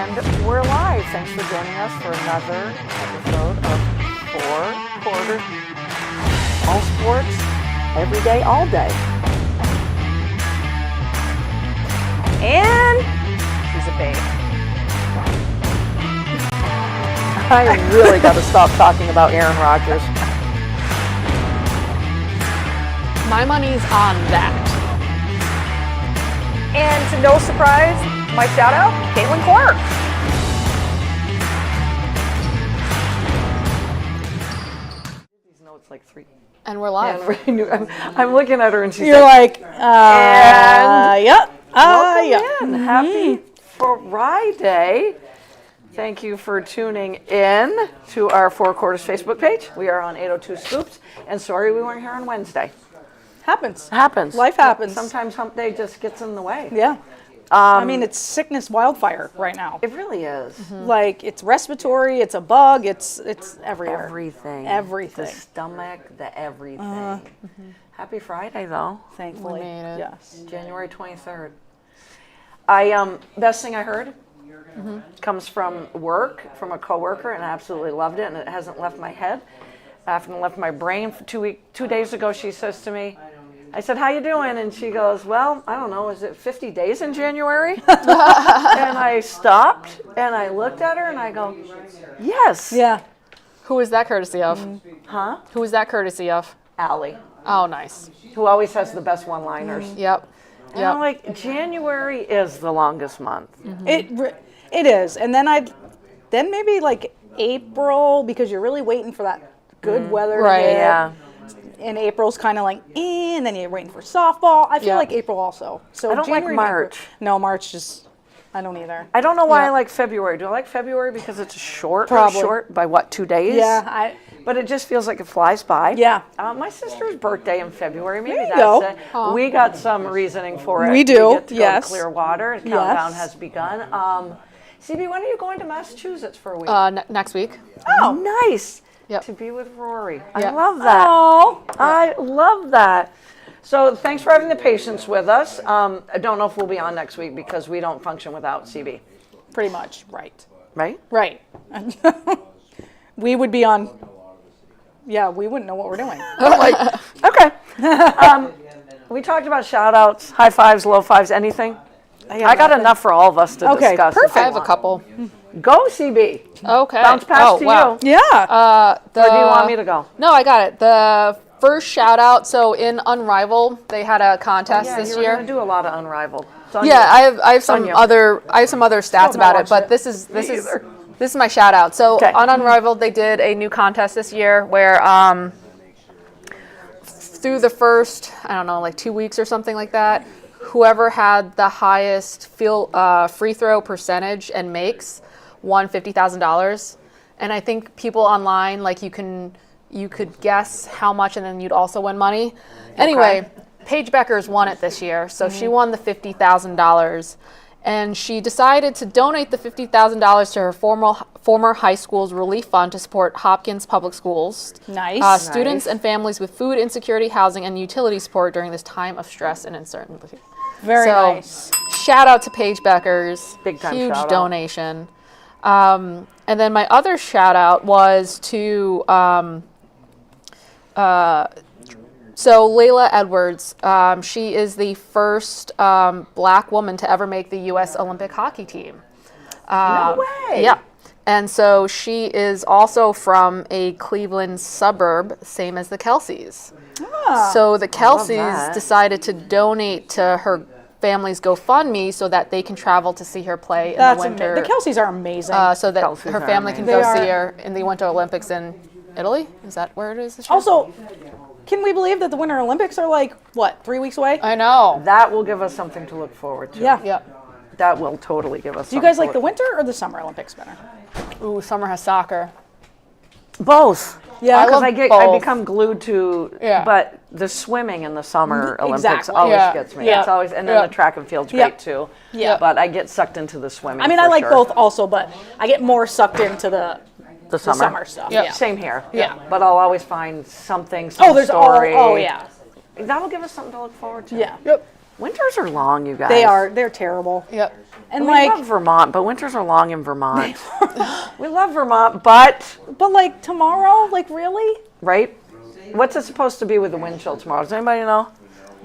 And we're live. Thanks for joining us for another episode of Four Quarters. All sports, every day, all day. And she's a babe. I really got to stop talking about Aaron Rodgers. My money's on that. And to no surprise, my shout out, Caitlin Clark. These notes like three. And we're live. I'm looking at her and she's You're like, yep. yeah. In. Happy Friday. Thank you for tuning in to our Four Quarters Facebook page. We are on 802 Scoops. And sorry we weren't here on Wednesday. Happens. Happens. Life happens. Sometimes hump day just gets in the way. Yeah. I mean, it's sickness wildfire right now. It really is. Like, it's respiratory, it's a bug, it's everywhere. Everything. Everything. The stomach, the everything. Happy Friday, though. Thankfully. We made it. Yes. January 23rd. Best thing I heard comes from work, from a coworker, and I absolutely loved it, and it hasn't left my head. I haven't left my brain. 2 days ago, she says to me, I said, how you doing? And she goes, well, I don't know, is it 50 days in January? And I stopped, and I looked at her, and I go, yes. Yeah. Who is that courtesy of? Huh? Who is that courtesy of? Allie, Oh, nice. who always has the best one-liners. Yep. And I'm like, January is the longest month. It is. And then maybe like April, because you're really waiting for that good weather. to Right. hit. Yeah. And April's kind of like, and then you're waiting for softball. I feel Yeah. like April also. So I don't like January and April- March. No, March just, I don't either. I don't know why Yeah. I like February. Do I like February because it's short? Probably. Short by what, 2 days? Yeah, But it just feels like it flies by. Yeah. My sister's birthday in February. Maybe There you that's go. it. We got some reasoning for it. We do, We get to yes. go to Clearwater. The countdown Yes. has begun. CB, when are you going to Massachusetts for a week? Next week. Oh, nice. Yep. To be with Rory. I Yep. love that. Oh. I love that. So thanks for having the patience with us. I don't know if we'll be on next week because we don't function without CB. Pretty much, right. Right? Right. We would be on, yeah, we wouldn't know what we're doing. Okay. We talked about shout outs, high fives, low fives, anything. I got enough for all of us to Okay, discuss. perfect. I have a couple. Go, CB. Okay. Bounce pass to wow. you. Yeah. Or do you want me to go? No, I got it. The first shout out. So in Unrivaled, they had a contest Yeah, this you were year. going to do a lot of Unrivaled. It's on Yeah, you. I have some you. other stats Don't about watch it, but it. this is Me either. this is my shout out. So Okay. on Unrivaled, they did a new contest this year where through the first, I don't know, like 2 weeks or something like that, whoever had the highest free throw percentage and makes won $50,000. And I think people online, like you could guess how much, and then you'd also win money. Anyway, Paige Beckers won it this year, so she won the $50,000. And she decided to donate the $50,000 to her former high school's relief fund to support Hopkins Public Schools. Nice. Students and families with food insecurity, housing, and utility support during this time of stress and uncertainty. Very So, nice. shout out to Paige Beckers. Big time Huge shout out. donation. And then my other shout out was to so Layla Edwards. She is the first black woman to ever make the U.S. Olympic hockey team. No way. Yeah. And so she is also from a Cleveland suburb, same as the Kelseys. So the Kelseys that. decided to donate to her family's GoFundMe so that they can travel to see her play in That's the winter. amazing. The Kelseys are amazing. So that Kelseys her are family can amazing. go They see are. her in the Winter Olympics in Italy. Is that where it is this year? Also, can we believe that the Winter Olympics are like, what, 3 weeks away? I know. That will give us something to look forward to. Yeah. Yep. That will totally give us Do you guys like the winter or the summer Olympics better? Ooh, summer has soccer. Both. Yeah, I Because love I both. become glued to, Yeah. but the swimming in the summer Olympics Exactly. always Yeah. gets me. Yeah. It's always, and then Yeah. the track and field's Yeah. great too. Yeah. But I get sucked into the swimming. I mean, for I like sure. both also, but I get more sucked into the The summer stuff. Yeah. Yeah. Same here. Yeah. But I'll always find something, some Oh, there's story. oh yeah. That'll give us something to look forward to. Yeah. Yep. Winters are long, you guys. They are. They're terrible. Yep. And We like, love Vermont, but winters are long in Vermont. We love Vermont, but, but like tomorrow, like really? right? What's it supposed to be with the wind chill tomorrow? Does anybody know?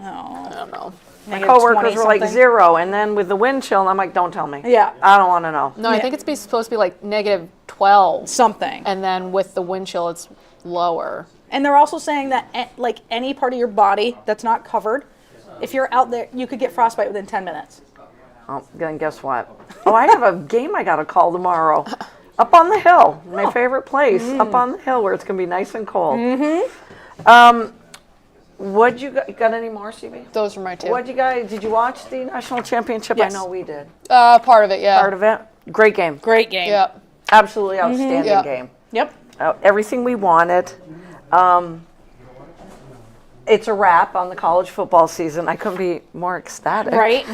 I don't know. My Negative coworkers 20 were like something. 0, and then with the wind chill, and I'm like, don't tell me. Yeah. I don't want to know. No, I think it's supposed to be like negative 12. Something. And then with the wind chill, it's lower. And they're also saying that like any part of your body that's not covered, if you're out there, you could get frostbite within 10 minutes. Oh, then guess what? Oh, I have a game I got to call tomorrow. Up on the hill, my favorite place, up on the hill where it's going to be nice and cold. What you got any more, CB? Those were my two. What you guys, did you watch the national championship? Yes. I know we did. Part of it, yeah. Part of it. Great game. Great game. Yeah. Absolutely outstanding Yeah. game. Yep. Everything we wanted. It's a wrap on the college football season. I couldn't be more ecstatic. Right?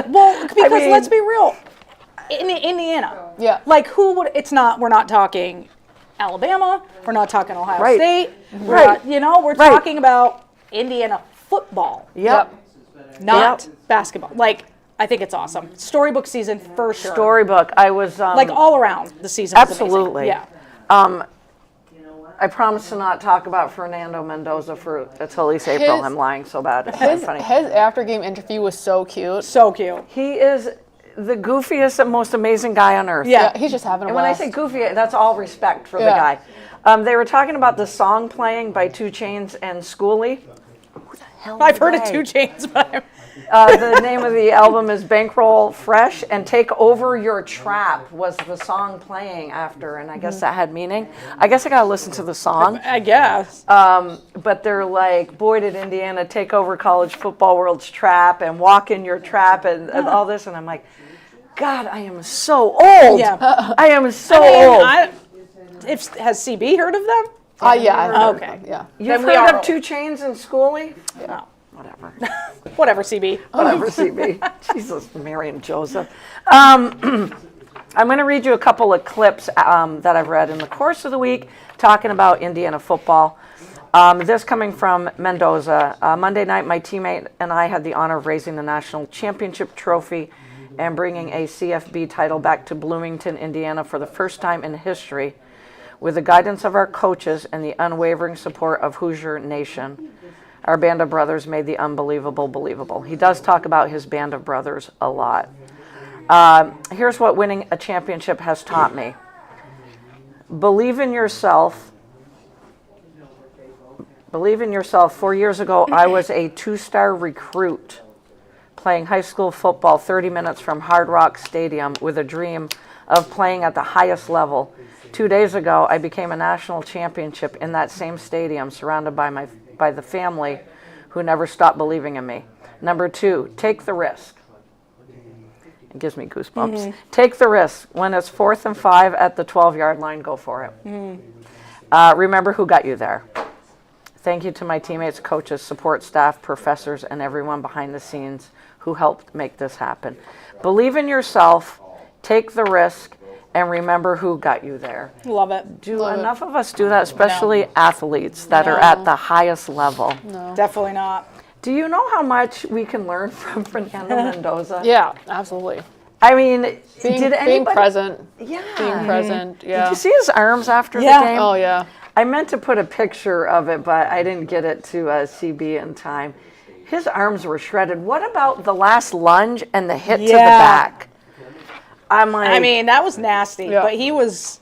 Well, because mean- let's be real. In Indiana. Yeah. Like who would, it's not, we're not talking Alabama. We're not talking Ohio Right. State. We're Right. not, we're Right. talking about Indiana football, Yep. not basketball. Like, I think it's awesome. Storybook season for sure. Storybook. I was Like all around the season. was amazing. absolutely. Yeah. I promise to not talk about Fernando Mendoza for at least April. His- I'm lying so bad. It's not His funny. after game interview was so cute. So cute. He is the goofiest and most amazing guy on earth. Yeah. Yeah, he's just having a And when I blast. say goofy, that's all respect for the Yeah. guy. They were talking about the song playing by 2 Chainz and Schoolie. Who the hell I've are heard of they? 2 Chainz, but The name of the album is Bankroll Fresh, and Take Over Your Trap was the song playing after, and I guess that had meaning. I guess I gotta listen to the song. I guess. But they're like, boy, did Indiana take over college football world's trap and walk in your trap and all this, and I'm like, God, I am so old. Yeah. I am so old. Has CB heard of them? Yeah. I heard Okay. of it, Yeah. You've then we heard are of 2 Chainz and Schoolie? No. Whatever. Whatever, CB. Whatever, CB. Jesus, Mary and Joseph. I'm going to read you a couple of clips that I've read in the course of the week talking about Indiana football. This coming from Mendoza. Monday night, my teammate and I had the honor of raising the national championship trophy and bringing a CFB title back to Bloomington, Indiana for the first time in history with the guidance of our coaches and the unwavering support of Hoosier Nation. Our band of brothers made the unbelievable believable. He does talk about his band of brothers a lot. Here's what winning a championship has taught me. Believe in yourself. Believe in yourself. 4 years ago, I was a 2-star recruit playing high school football 30 minutes from Hard Rock Stadium with a dream of playing at the highest level. 2 days ago, I became a national championship in that same stadium surrounded by the family who never stopped believing in me. Number 2, take the risk. It gives me goosebumps. Take the risk. When it's 4th and 5 at the 12-yard line, go for it. Remember who got you there. Thank you to my teammates, coaches, support staff, professors, and everyone behind the scenes who helped make this happen. Believe in yourself, take the risk, and remember who got you there. Love it. Do enough of us do that, especially athletes that are at the highest level? Definitely not. Do you know how much we can learn from Fernando Mendoza? Yeah, absolutely. I mean, Being, did being anybody? present. Yeah. Being present. Did Yeah. you see his arms after Yeah. the game? Oh, yeah. I meant to put a picture of it, but I didn't get it to CB in time. His arms were shredded. What about the last lunge and the hit to the Yeah. back? I'm like, I mean, that was nasty, Yeah. but he was,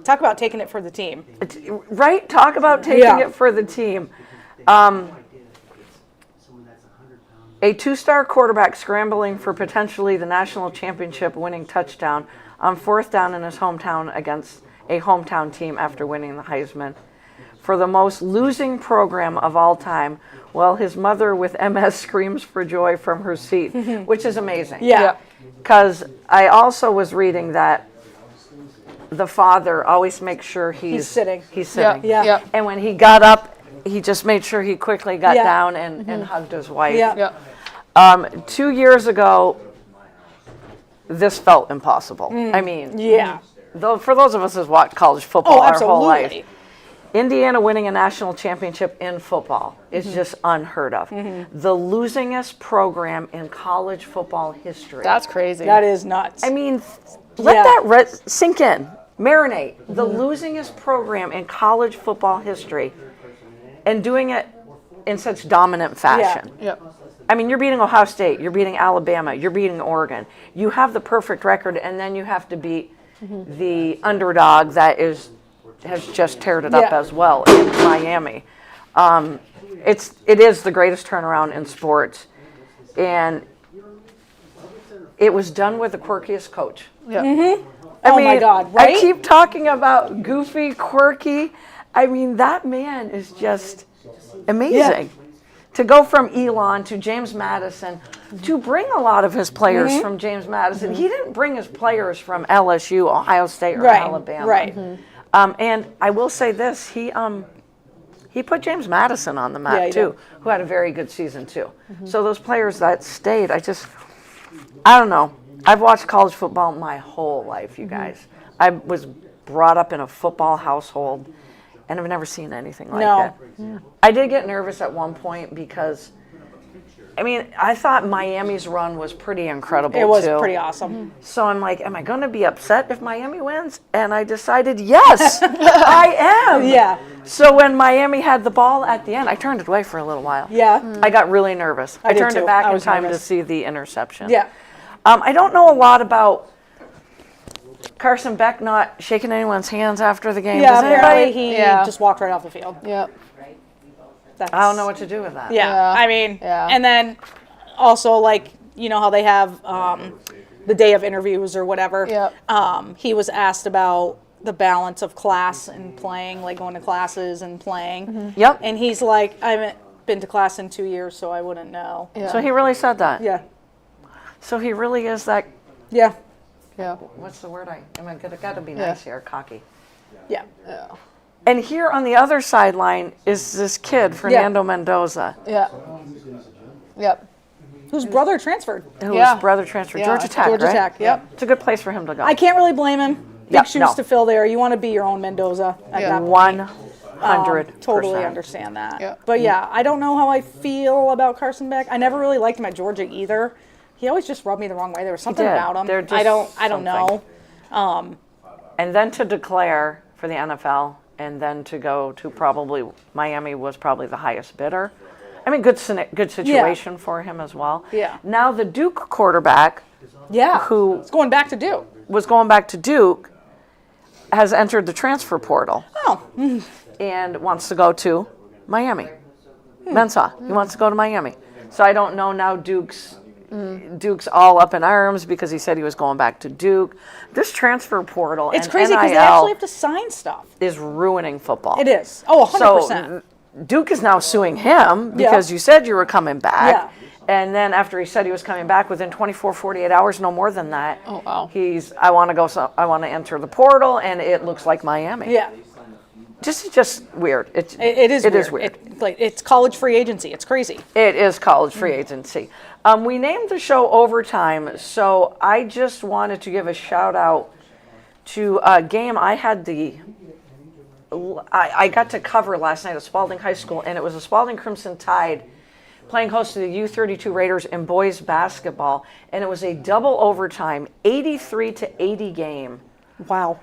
talk about taking it for the team. right? Talk about taking Yeah. it for the team. A 2-star quarterback scrambling for potentially the national championship winning touchdown on 4th down in his hometown against a hometown team after winning the Heisman. For the most losing program of all time, while his mother with MS screams for joy from her seat, which is amazing. Yeah. Because I also was reading that the father always makes sure he's sitting. He's sitting. Yeah. Yeah. And when he got up, he just made sure he quickly got Yeah. down and hugged his wife. Yeah. Yeah. 2 years ago, this felt impossible. I mean, Yeah. though, for those of us who've watched college football Oh, our whole life, absolutely. Indiana winning a national championship in football is just unheard of. The losingest program in college football history. That's crazy. That is nuts. I mean, let Yeah. that sink in, marinate. The losingest program in college football history, and doing it in such dominant fashion. Yep. I mean, you're beating Ohio State, you're beating Alabama, you're beating Oregon. You have the perfect record, and then you have to beat the underdog that has just teared it up Yeah. as well in Miami. It is the greatest turnaround in sports, and it was done with the quirkiest coach. Yep. Oh my God, right? I keep talking about goofy, quirky. I mean, that man is just amazing. To go from Elon to James Madison, to bring a lot of his players from James Madison. He didn't bring his players from LSU, Ohio State, or Right, Alabama. right. And I will say this: he put James Madison on the map Yeah, he too, did. who had a very good season too. So those players that stayed, I don't know. I've watched college football my whole life, you guys. I was brought up in a football household, and I've never seen anything like No. it. I did get nervous at one point because, I mean, I thought Miami's run was pretty incredible It was too. pretty awesome. So I'm like, am I going to be upset if Miami wins? And I decided, yes, I am. Yeah. So when Miami had the ball at the end, I turned it away for a little while. Yeah. I got really nervous. I did turned too. it back I in was time nervous. to see the interception. Yeah. I don't know a lot about Carson Beck not shaking anyone's hands after the game. Yeah, Does apparently anybody? he Yeah. just walked right off the field. Yep. That's, I don't know what to do with that. Yeah. Yeah. I mean, Yeah. and then also, like, you know how they have the day of interviews or whatever. Yep. He was asked about the balance of class and playing, like going to classes and playing. Yep. And he's like, I haven't been to class in 2 years, so I wouldn't know. Yeah. So he really said that. Yeah. So he really is that. Yeah. Yeah. What's the word? I got to be nice here. Cocky. Yeah. Yeah. And here on the other sideline is this kid, Fernando Mendoza, Yeah. Yep. Whose brother transferred. whose Yeah. brother transferred Yeah, Georgia Tech, Georgia right? Tech, yep. It's a good place for him to go. I can't really blame him. Big Yeah, shoes no. to fill there. You want to be your own Mendoza at Yeah. that point. 100%. Totally understand that. Yeah. But yeah, I don't know how I feel about Carson Beck. I never really liked him at Georgia either. He always just rubbed me the wrong way. There was something did. about him. There just I don't know. something. And then to declare for the NFL, and then to go to probably Miami was probably the highest bidder. I mean, good situation for him as well. Yeah. Now the Duke quarterback, Yeah. who It's going back to Duke. was going back to Duke, has entered the transfer portal Oh. and wants to go to Miami. Mensah. He wants to go to Miami. So I don't know now. Duke's all up in arms because he said he was going back to Duke. This transfer portal It's and crazy because they NIL actually have to sign stuff. is ruining football. It is. Oh, 100%. So Duke is now suing him because you said you were coming back. Yeah. And then after he said he was coming back, within 24, 48 hours, no more than that, Oh, wow. I want to enter the portal, and it looks like Miami. Yeah. Just weird. It is It weird. is weird. It's college free agency. It's crazy. It is college free agency. We named the show Overtime, so I just wanted to give a shout out to a game I had I got to cover last night at Spalding High School, and it was the Spalding Crimson Tide playing host to the U32 Raiders in boys basketball, and it was a double overtime, 83-80 game. Wow.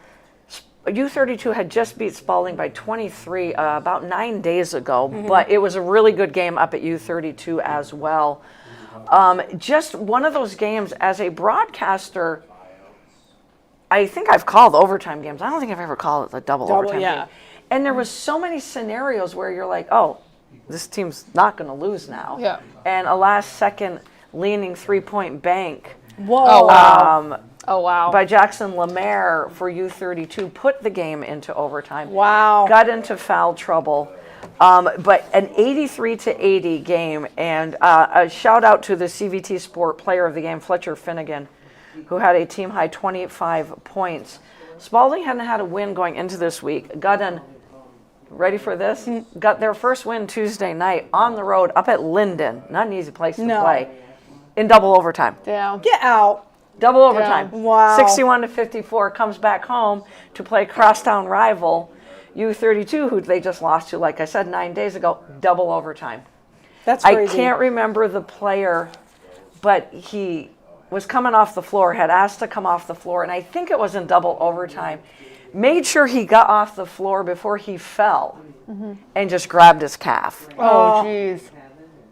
U32 had just beat Spalding by 23 about 9 days ago, but it was a really good game up at U32 as well. Just one of those games as a broadcaster. I think I've called overtime games. I don't think I've ever called it the double overtime yeah. game. And there was so many scenarios where you're like, oh, this team's not going to lose now. Yeah. And a last-second leaning three-point bank Whoa. Oh, wow. Oh, wow. by Jackson Lemaire for U32 put the game into overtime. Wow. Got into foul trouble. But an 83-80 game, and a shout out to the CVT Sport Player of the Game, Fletcher Finnegan, who had a team high 25 points. Spalding hadn't had a win going into this week. Ready for this? Got their first win Tuesday night on the road up at Linden. Not an easy place to No. play. In double overtime. Damn. Get out. Double overtime. Wow. 61-54, comes back home to play crosstown rival U32, who they just lost to, like I said, 9 days ago, double overtime. That's I crazy. can't remember the player, but he was coming off the floor, had asked to come off the floor, and I think it was in double overtime. Made sure he got off the floor before he fell and just grabbed his calf. Oh, jeez.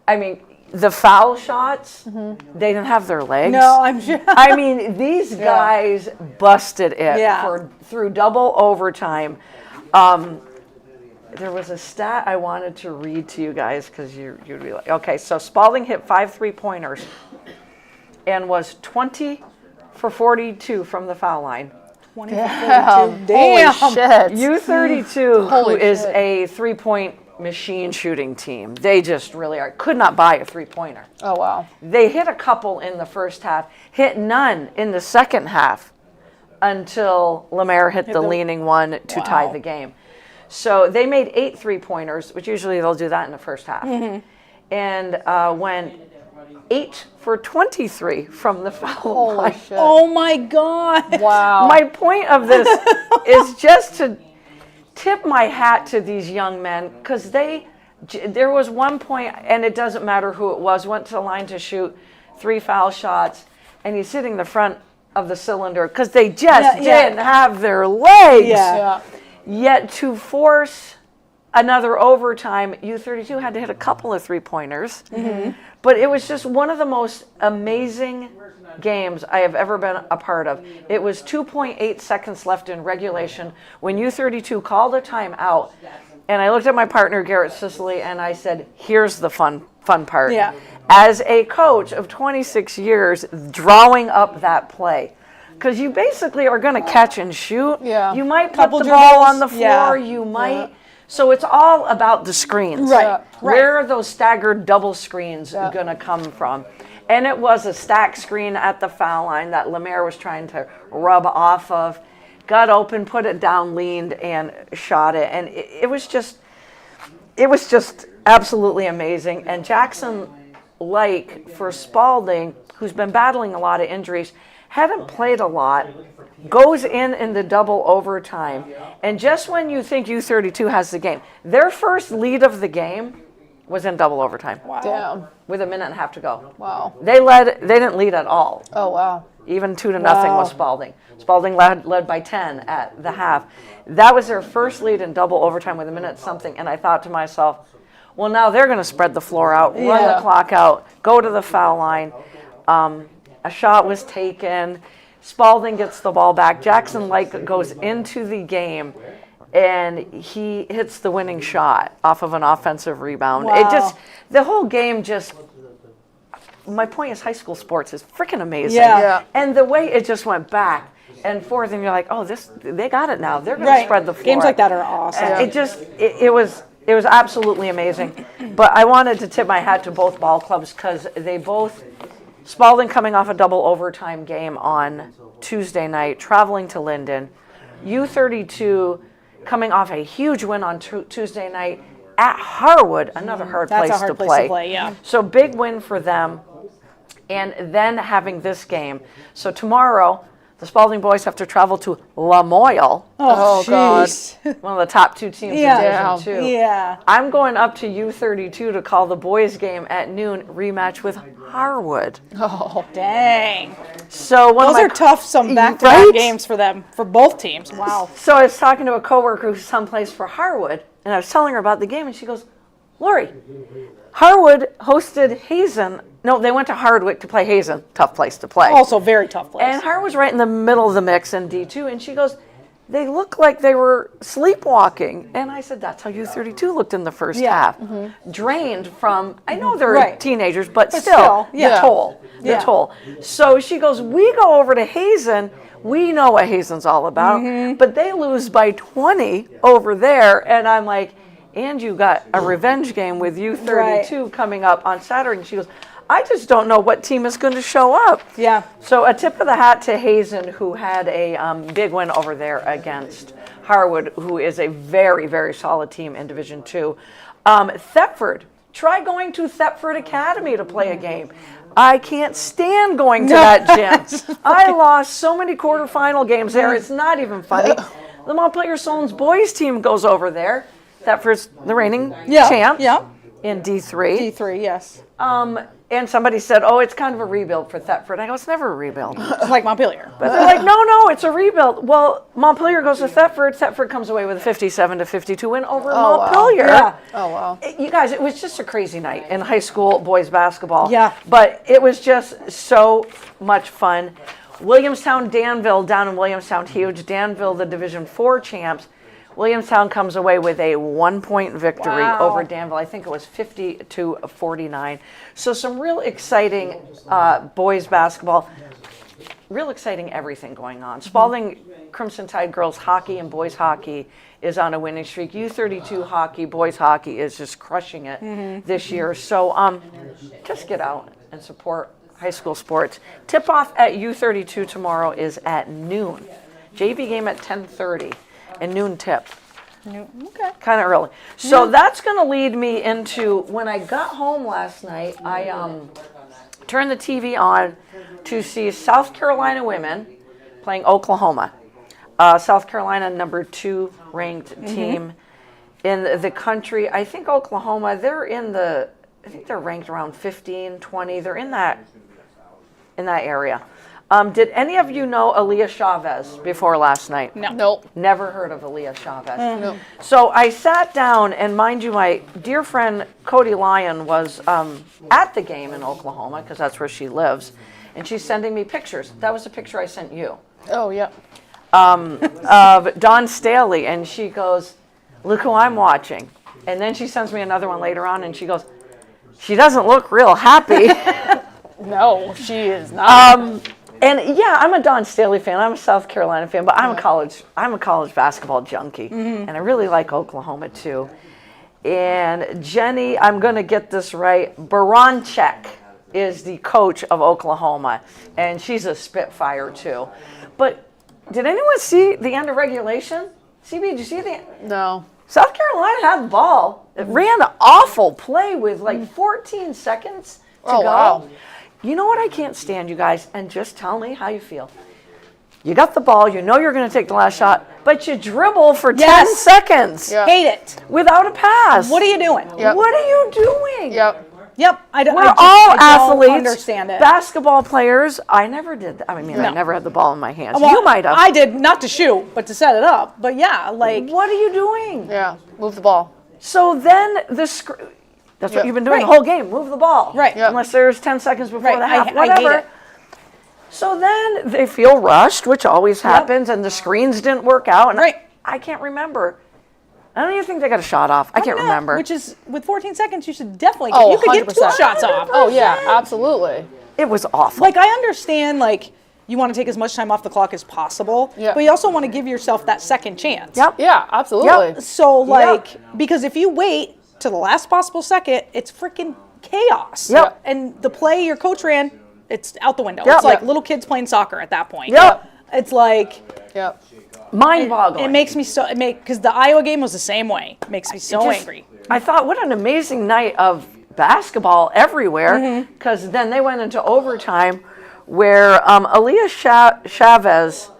I mean, the foul shots, they didn't have their legs. No, I'm sure. I mean, these guys busted it Yeah. through double overtime. There was a stat I wanted to read to you guys because you'd be like, okay, so Spalding hit 5 3-pointers and was 20 for 42 from the foul line. 20 for 42. Damn. Holy shit. U32, who Holy is shit. a 3-point machine shooting team, they just really are. Could not buy a 3-pointer. Oh, wow. They hit a couple in the first half, hit none in the second half until Lemaire hit the leaning one to tie the game. So they made 8 3-pointers, which usually they'll do that in the first half, and went 8 for 23 from the foul Holy line. shit. Oh my God. Wow. My point of this is just to tip my hat to these young men, because there was one point, and it doesn't matter who it was, went to the line to shoot 3 foul shots, and he's hitting the front of the cylinder because they just didn't have their legs. Yeah. Yet to force another overtime, U32 had to hit a couple of 3-pointers. But it was just one of the most amazing games I have ever been a part of. It was 2.8 seconds left in regulation when U32 called a timeout. And I looked at my partner, Garrett Sicily, and I said, here's the fun part. Yeah. As a coach of 26 years, drawing up that play. Because you basically are going to catch and shoot. Yeah. You might put Couple the ball dribbles. on the floor. Yeah. You might. So it's all about the screens. Right. Where are those staggered double screens going to come from? And it was a stack screen at the foul line that Lemaire was trying to rub off of. Got open, put it down, leaned, and shot it. And it was just absolutely amazing. And Jackson Lake, for Spalding, who's been battling a lot of injuries, hadn't played a lot, goes in the double overtime. And just when you think U32 has the game, their first lead of the game was in double overtime. Damn. With a minute and a half to go. Wow. They didn't lead at all. Oh, wow. Even 2-0 was Spalding. Spalding led by 10 at the half. That was their first lead in double overtime with a minute something. And I thought to myself, well, now they're going to spread the floor out, run the clock out, go to the foul line. A shot was taken. Spalding gets the ball back. Jackson Lake goes into the game, and he hits the winning shot off of an offensive rebound. Wow. The whole game just, my point is high school sports is freaking amazing. Yeah. And the way it just went back and forth, and you're like, oh, they got it now. They're going to spread the floor. Games like that are awesome. It was absolutely amazing. But I wanted to tip my hat to both ball clubs because they both, Spalding coming off a double overtime game on Tuesday night, traveling to Linden. U32 coming off a huge win on Tuesday night at Harwood, another hard That's place a hard to place play. to play, yeah. So big win for them. And then having this game. So tomorrow, the Spalding boys have to travel to Lamoille, Oh, God. jeez. one of the top 2 teams Yeah. in Division 2. Yeah. I'm going up to U32 to call the boys game at noon, rematch with Harwood. Oh, Dang. So one Those of my are tough, some back-to-back Right? games for them, for both teams. Wow. So I was talking to a coworker who's someplace for Harwood, and I was telling her about the game, and she goes, Lori, Harwood hosted Hazen. No, they went to Hardwick to play Hazen. Tough place to play. Also very tough place. And Harwood's right in the middle of the mix in D2, and she goes, they look like they were sleepwalking. And I said, that's how U32 looked in the first half. Drained from, I know they're Right. teenagers, but still, still, yeah. the toll. The Yeah. toll. So she goes, we go over to Hazen. We know what Hazen's all about, but they lose by 20 over there. And I'm like, and you got a revenge game with U32 coming up on Saturday. And she goes, I just don't know what team is going to show up. Yeah. So a tip of the hat to Hazen, who had a big win over there against Harwood, who is a very, very solid team in Division 2. Thetford, try going to Thetford Academy to play a game. I can't stand going to that gym. I lost so many quarterfinal games there. It's not even funny. the Montpelier Solons boys team goes over there. Thetford's the reigning Yeah. champs Yeah. in D3. D3, yes. And somebody said, oh, it's kind of a rebuild for Thetford. I go, it's never a rebuild. It's like Montpelier. But they're like, no, it's a rebuild. Well, Montpelier goes to Thetford. Thetford comes away with a 57-52 win over wow. Montpelier. Yeah. Oh, wow. You guys, it was just a crazy night in high school boys basketball. Yeah. But it was just so much fun. Williamstown, Danville, down in Williamstown, huge. Danville, the Division IV champs. Williamstown comes away with a 1-point victory Wow. over Danville. I think it was 50-49. So some real exciting boys basketball. Real exciting everything going on. Spalding Crimson Tide girls hockey and boys hockey is on a winning streak. U32 hockey, boys hockey is just crushing it this year. So just get out and support high school sports. Tip off at U32 tomorrow is at noon. JV game at 10:30 and noon tip. Okay. Kind of early. So that's going to lead me into when I got home last night, I turned the TV on to see South Carolina women playing Oklahoma. South Carolina, number 2 ranked team in the country. I think Oklahoma, I think they're ranked around 15, 20. They're in that area. Did any of you know Aaliyah Chavez before last night? No. Nope. Never heard of Aaliyah Chavez. Nope. So I sat down, and mind you, my dear friend Cody Lyon was at the game in Oklahoma, because that's where she lives, and she's sending me pictures. That was a picture I sent you Oh, yeah. of Dawn Staley, and she goes, look who I'm watching. And then she sends me another one later on, and she goes, she doesn't look real happy. No, she is not. And yeah, I'm a Dawn Staley fan. I'm a South Carolina fan, but I'm a college basketball junkie, and I really like Oklahoma too. And Jenny, I'm going to get this right, Baranchek is the coach of Oklahoma, and she's a Spitfire too. But did anyone see the end of regulation? CB, did you see the? No. South Carolina had the ball. It ran an awful play with like 14 seconds to Oh, go. wow. You know what I can't stand, you guys? And just tell me how you feel. You got the ball, you know you're going to take the last shot, but you dribble for 10 Yes. seconds Yeah. Hate it. without a pass. What are you doing? Yep. What are you doing? Yep. Yep. I We're just- all I athletes, don't understand it. basketball players. I never did that. I mean, I No. never had the ball in my hands. Well, You might have. I did, not to shoot, but to set it up. But yeah, like, What are you doing? Yeah. Move the ball. So then that's what Yep. you've been doing Right. the whole game. Move the ball. Right. Yep. Unless there's 10 seconds before Right. the half. I hate Whatever. it. So then they feel rushed, which always happens, and the screens didn't work out. And Right. I can't remember. I don't even think they got a shot off. I can't no, remember. Which is, with 14 seconds, you should definitely Oh, you could get 2 100%. shots off. Oh, yeah. Absolutely. It was awful. Like, I understand, like, you want to take as much time off the clock as possible, Yeah. but you also want to give yourself that second chance. Yep. Yeah, absolutely. So, like, because if you wait to the last possible second, it's freaking chaos. Yep. And the play your coach ran, it's out the window. Yep. It's like Yep. little kids playing soccer at that point. Yep. It's like, Yep. Mind-boggling. it makes me so, because the Iowa game was the same way. It makes me so Just- angry. I thought, what an amazing night of basketball everywhere, because then they went into overtime where Aaliyah Chavez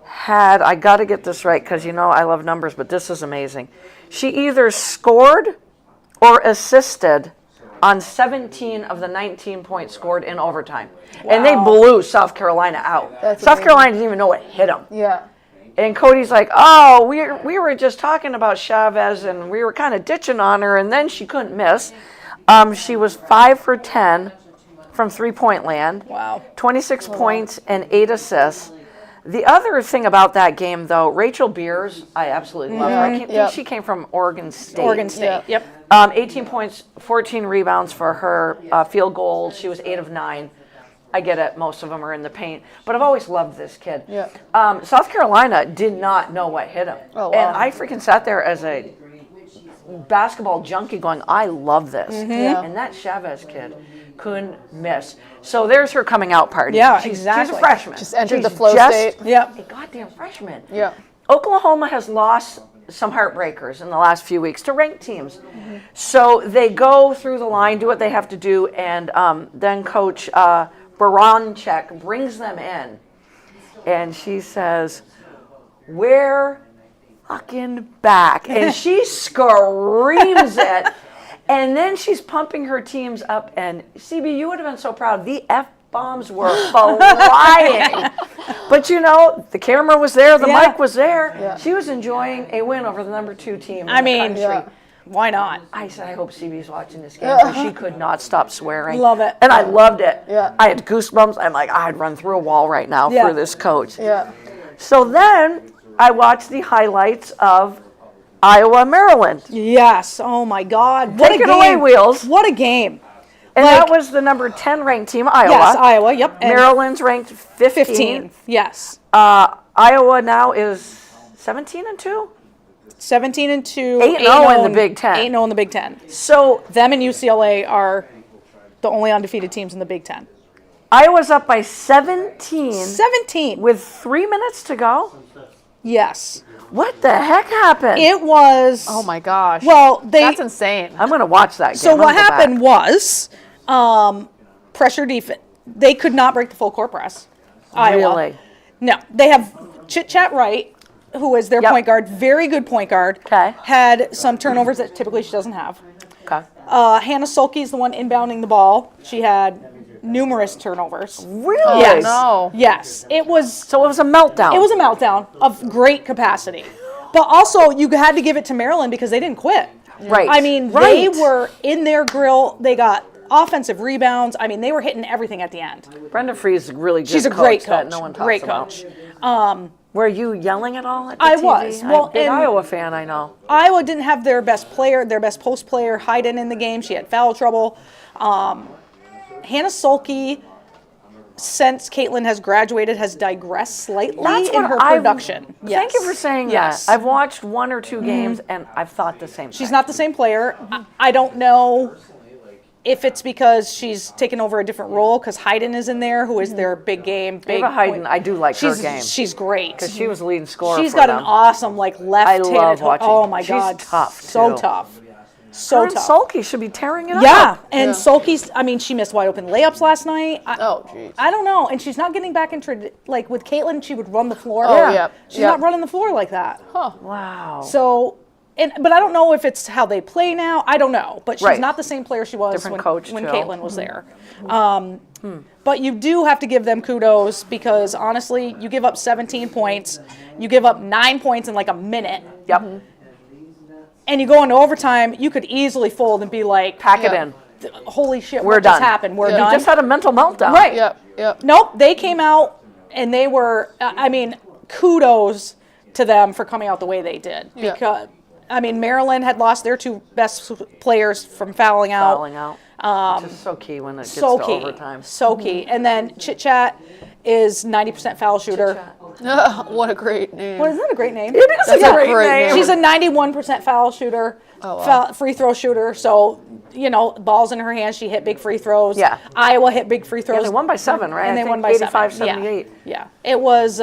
had, I got to get this right because you know I love numbers, but this is amazing. She either scored or assisted on 17 of the 19 points scored in overtime. And they blew South Carolina out. That's South amazing. Carolina didn't even know what hit them. Yeah. And Cody's like, oh, we were just talking about Chavez and we were kind of ditching on her, and then she couldn't miss. She was 5 for 10 from three-point land. Wow. 26 points and 8 assists. The other thing about that game, though, Rachel Beers, I absolutely love her. I think Yep. she came from Oregon State. Oregon State. Yeah. Yep. 18 points, 14 rebounds for her. Field goals, she was 8 of 9. I get it, most of them are in the paint. But I've always loved this kid. Yeah. South Carolina did not know what hit him. Oh, wow. And I freaking sat there as a basketball junkie going, I love this. Yeah. And that Chavez kid couldn't miss. So there's her coming out party. Yeah, She's a exactly. freshman. Just entered She's the flow just state. Yep. a goddamn freshman. Yeah. Oklahoma has lost some heartbreakers in the last few weeks to ranked teams. So they go through the line, do what they have to do, and then Coach Baranchek brings them in. And she says, we're fucking back. And she screams it. And then she's pumping her teams up. And CB, you would have been so proud. The F-bombs were flying. But you know, the camera was there, the mic was there. Yeah. She was enjoying a win over the number 2 team in I the mean, country. why not? I said, I hope CB's watching this game because she could not stop swearing. Love it. And I loved it. Yeah. I had goosebumps. I'm like, I'd run through a wall right now Yeah. for this coach. Yeah. So then I watched the highlights of Iowa, Maryland. Yes. Oh my God. What Take a it game. away, Wheels. What a game. And Like- that was the number 10 ranked team, Iowa. Yes, Iowa. Yep. And Maryland's ranked 15. 15. Yes. Iowa now is 17-2. 17-2. 8-0 in the Big Ten. 8-0 in the Big Ten. So Them and UCLA are the only undefeated teams in the Big Ten. Iowa's up by 17 17. with 3 minutes to go. Yes. What the heck happened? It was. Oh my gosh. Well, That's insane. I'm going to watch that game. So I'm what gonna go back. happened was pressure defense. They could not break the full court press. Iowa. Really? No, they have Chit Chat Wright, who is their Yep. point guard, very good point guard. 'Kay. Had some turnovers that typically she doesn't have. Okay. Hannah Sulke is the one inbounding the ball. She had numerous turnovers. Really? Yes. no. Yes, it was. So it was a meltdown. It was a meltdown of great capacity. But also, you had to give it to Maryland because they didn't quit. Right. I mean, Right. they were in their grill. They got offensive rebounds. I mean, they were hitting everything at the end. Brenda Free's a really good She's a coach great that coach. no one talks Great about. coach. Were you yelling at all at the I TV? was. I'm Well, a big and- Iowa fan, I know. Iowa didn't have their best player, their best post player, Hayden in the game. She had foul trouble. Hannah Sulke, since Caitlin has graduated, has digressed slightly in her production. Thank you for saying Yes. that. I've watched 1 or 2 games and I've thought the same She's thing. not the same player. I don't know if it's because she's taken over a different role because Hayden is in there, who is their big game. Big Ava Hayden, point- I do like her she's, game. She's great. Because she was the leading scorer She's for got them. an awesome left-handed. love watching. Oh my She's God, tough, so too. tough, so Her and tough. Sulke should be tearing it Yeah, up. and Sulke's. I mean, she missed wide open layups last night. Oh, jeez. I don't know, and she's not getting back into like with Caitlin. She would run the floor. Oh, yep, She's yep. not running the floor like that. Wow. So, but I don't know if it's how they play now. I don't know, but she's Right. not the same player she was Different when coach, when too. Caitlin was there. But you do have to give them kudos because honestly, you give up 17 points, you give up 9 points in like a minute, Yep. and you go into overtime. You could easily fold and be like, Pack it Yeah. in. "Holy shit, We're what done. just happened? We're Yeah. done." You just had a mental meltdown. Right. Yep. Nope, they came out and they were. I mean, kudos to them for coming out the way they did Yeah. because. I mean, Maryland had lost their 2 best players from fouling out. Fouling out. Which is so key when it gets So to key. overtime. So key. And then Chit Chat is 90% foul shooter. What a great name. What is that a great name? It is That's a a great great name. name. She's a 91% foul shooter, free throw shooter. So, balls in her hands. She hit big free throws. Yeah. Iowa hit big free throws. They won by 7, right? And I they think won by 85-78. Yeah. It was.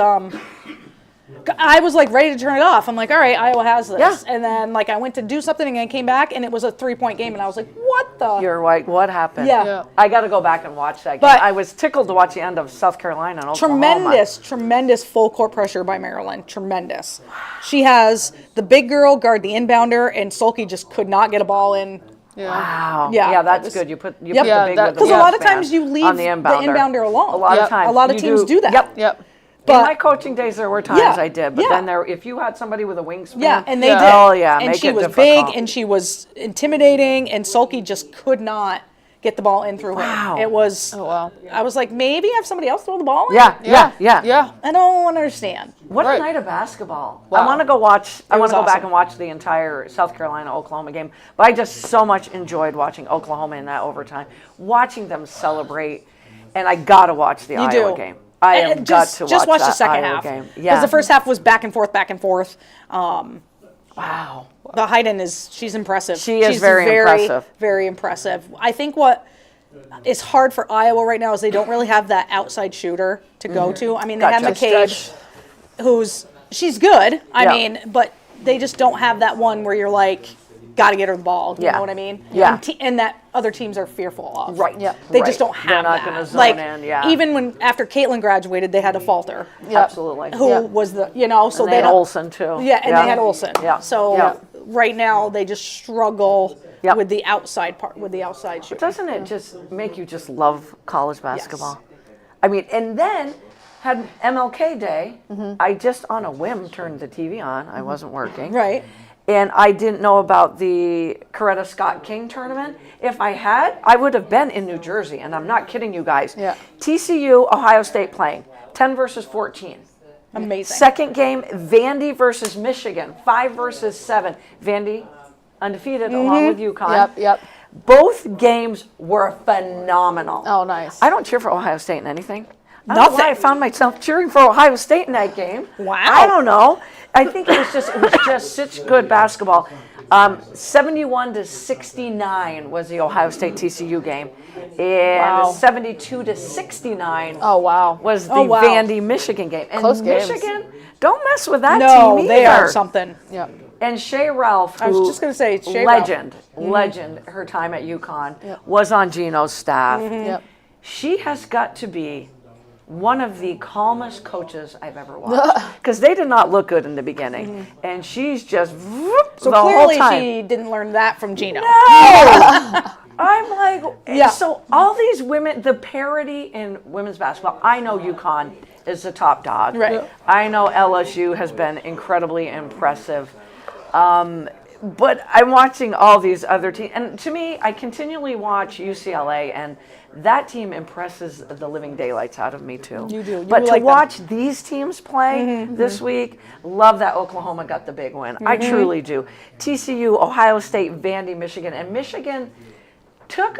I was like ready to turn it off. I'm like, all right, Iowa has this. Yeah. And then I went to do something and I came back and it was a 3-point game and I was like, what the? You're like, what happened? Yeah. Yeah. I got to go back and watch that game. But- I was tickled to watch the end of South Carolina and Oklahoma. Tremendous full court pressure by Maryland. Tremendous. She has the big girl guard the inbounder, and Sulke just could not get a ball in. Wow. Yeah, Yeah, it that's was- good. You put Yep. the Yeah, big that- with the Because a lot of wingspan times you leave on the the inbounder. inbounder alone. A lot Yep. of times. A lot of you teams do that. Yep. Yep. In But- my coaching days, there were times Yeah, I did, but yeah. then if you had somebody with a wingspan, Yeah, and they Yeah. did. Oh, yeah, and make she it was difficult. big and she was intimidating, and Sulke just could not get the ball in through Wow. her. It was. Oh, wow. I was like, maybe have somebody else throw the ball in. Yeah. Yeah. I don't understand. What Right. a night of basketball. Wow. I want to go watch. I want was to go back awesome. and watch the entire South Carolina Oklahoma game. But I just so much enjoyed watching Oklahoma in that overtime, watching them celebrate, and I got to watch the You Iowa do. game. I And have just, got to just watch that the second Iowa half. game. Because Yeah. the first half was back and forth, back and forth. Wow. The Hayden she's impressive. She is she's very impressive. Very impressive. I think what is hard for Iowa right now is they don't really have that outside shooter to go to. I mean, they have Gotcha. McCabe, she's good. I Yeah. mean, but they just don't have that one where you're like, got to get her the ball. You Yeah. know what I mean? Yeah. And that other teams are fearful of. Right. Yep. They Right. just don't have They're not that. gonna zone like, in, yeah. Even when after Caitlin graduated, they had to falter. Absolutely. Who Yep. was the, so And they they had don't. Olsen too. Yeah, and they had Olsen. Yeah. So Yeah. right now they just struggle Yep. with the outside part, with the outside shooting. Doesn't it just make you just love college basketball? I mean, and then had MLK Day. I just on a whim turned the TV on. I wasn't working. Right. And I didn't know about the Coretta Scott King tournament. If I had, I would have been in New Jersey. And I'm not kidding you guys. Yeah. TCU, Ohio State playing 10 versus 14. Amazing. Second game, Vandy versus Michigan, 5 versus 7. Vandy undefeated along with UConn. Yep. Both games were phenomenal. Oh, nice. I don't cheer for Ohio State in anything. I don't know why I found myself cheering for Ohio State in that game. Wow. I don't know. I think it was just such good basketball. 71 to 69 was the Ohio State TCU game, and Wow. 72 to 69 Oh, wow. was the Oh, wow. Vandy Michigan game. And Close games. Michigan, don't mess with that No, team they either. are something. Yep. And Shea Ralph, I was who- just gonna say, Shea Ralph. legend, her time at UConn was on Gino's staff. Yep. She has got to be one of the calmest coaches I've ever watched because they did not look good in the beginning, and she's just So the clearly whole time. she didn't learn that from Gino. I'm like, Yeah. so all these women, the parity in women's basketball. I know UConn is the top dog. Right. Yeah. I know LSU has been incredibly impressive. But I'm watching all these other teams, and to me, I continually watch UCLA, and that team impresses the living daylights out of me too. You do. You But to like them. watch these teams play this week, love that Oklahoma got the big win. I truly do. TCU, Ohio State, Vandy, Michigan, and Michigan took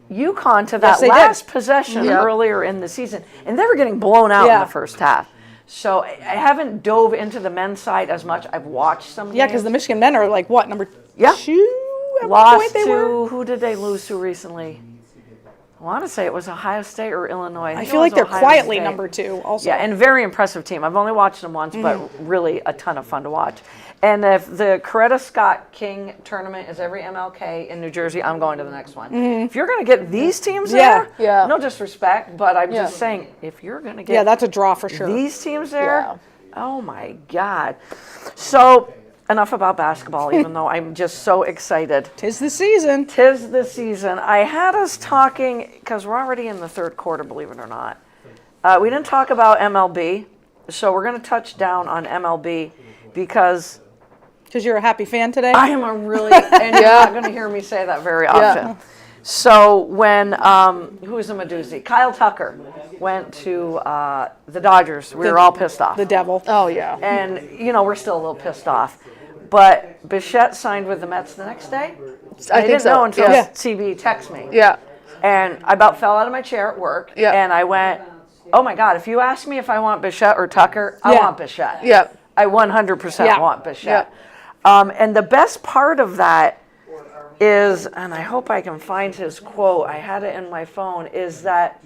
UConn to that they did. last possession Yeah. earlier in the season, and they were getting blown out in Yeah. the first half. So I haven't dove into the men's side as much. I've watched some. Yeah, because the Michigan men are like what, number Yeah. 2 at one lost point they to were? who did they lose to recently? I want to say it was Ohio State or Illinois. I think feel it like was they're Ohio quietly State. number 2 also. Yeah, and very impressive team. I've only watched them once, but really a ton of fun to watch. And if the Coretta Scott King tournament is every MLK in New Jersey, I'm going to the next one. If you're going to get these teams there, Yeah. no disrespect, but I'm Yeah. just saying, if you're going to get Yeah, that's a draw for sure. these teams there, Yeah. oh my God. So enough about basketball, even though I'm just so excited. 'Tis the season. Tis the season. I had us talking, because we're already in the third quarter, believe it or not. We didn't talk about MLB, so we're going to touch down on MLB because Because you're a happy fan today? I am a really, and you're not going to hear me say that very often. So when, who was the Medusi? Kyle Tucker went to the Dodgers. We were all pissed off. The devil. Oh, yeah. And, we're still a little pissed off. But Bichette signed with the Mets the next day. I think didn't so. know until Yeah. CB texted me. Yeah. And I about fell out of my chair at work. Yeah. And I went, oh my God, if you ask me if I want Bichette or Tucker, I Yeah. want Bichette. Yeah. I 100% Yeah. want Bichette. And the best part of that is, and I hope I can find his quote, I had it in my phone, is that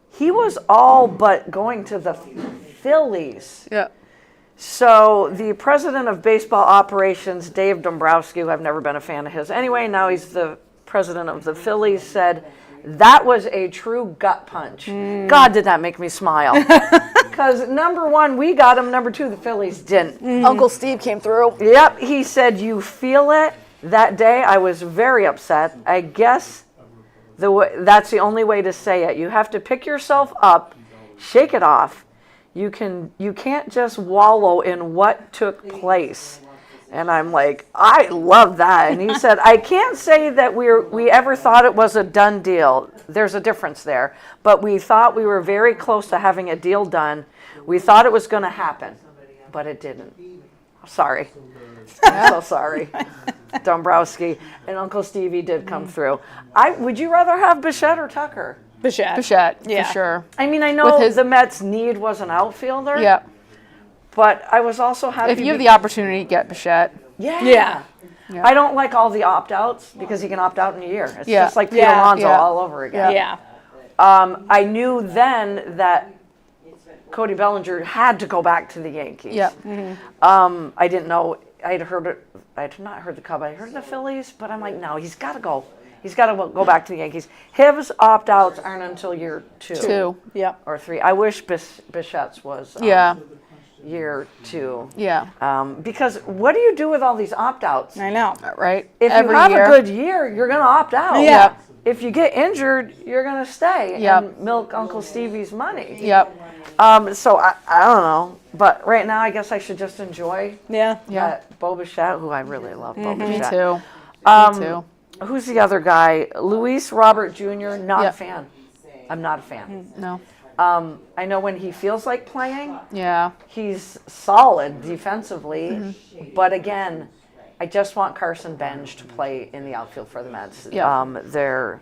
he was all but going to the Phillies. Yeah. So the president of baseball operations, Dave Dombrowski, who I've never been a fan of his anyway, now he's the president of the Phillies, said that was a true gut punch. God, did that make me smile. Because number one, we got him. Number two, the Phillies didn't. Uncle Steve came through. Yep, he said, you feel it. That day, I was very upset. I guess that's the only way to say it. You have to pick yourself up, shake it off. You can't just wallow in what took place. And I'm like, I love that. And he said, I can't say that we ever thought it was a done deal. There's a difference there. But we thought we were very close to having a deal done. We thought it was going to happen, but it didn't. Sorry. I'm so sorry. Dombrowski and Uncle Stevie did come through. Would you rather have Bichette or Tucker? Bichette. For sure. I mean, I know With his- the Mets' need was an outfielder. Yeah. But I was also happy. If you have the opportunity to get Bichette. Yeah. I don't like all the opt-outs because he can opt out in a year. It's Yeah. just like Pete Yeah. Alonso Yeah. all over again. Yeah. I knew then that Cody Bellinger had to go back to the Yankees. Yeah. I didn't know I had not heard the Cub. I heard the Phillies, but I'm like, no, he's got to go. He's got to go back to the Yankees. His opt-outs aren't until year 2. 2. Yeah. Or 3. I wish Bichette's was Yeah. year 2. Yeah. Because what do you do with all these opt-outs? I know. Right. If Every you have year. a good year, you're going to opt out. Yeah. Yep. If you get injured, you're going to stay Yep. and milk Uncle Stevie's money. Yep. So I don't know. But right now, I guess I should just enjoy Yeah. Yeah. that Bo Bichette, who I really love Bo Me Bichette. too. Me too. Who's the other guy? Luis Robert Jr., not a Yep. fan. I'm not a fan. No. I know when he feels like playing, Yeah. he's solid defensively. But again, I just want Carson Bench to play in the outfield for the Mets. Yeah. Their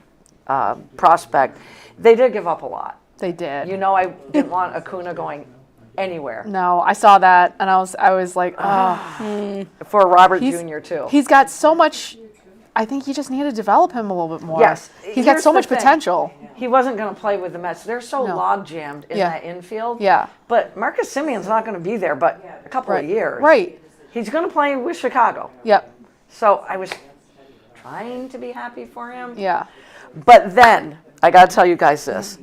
prospect. They did give up a lot. They did. You know, I didn't want Acuna going anywhere. No, I saw that and I was like, oh, For Robert He's- Jr., too. he's got so much. I think you just need to develop him a little bit more. Yes. He's got Here's so the much thing. potential. He wasn't going to play with the Mets. They're so No. log jammed in Yeah. that infield. Yeah. But Marcus Simeon's not going to be there, but a couple of years. Right. He's going to play with Chicago. Yep. So I was trying to be happy for him. Yeah. But then, I got to tell you guys this.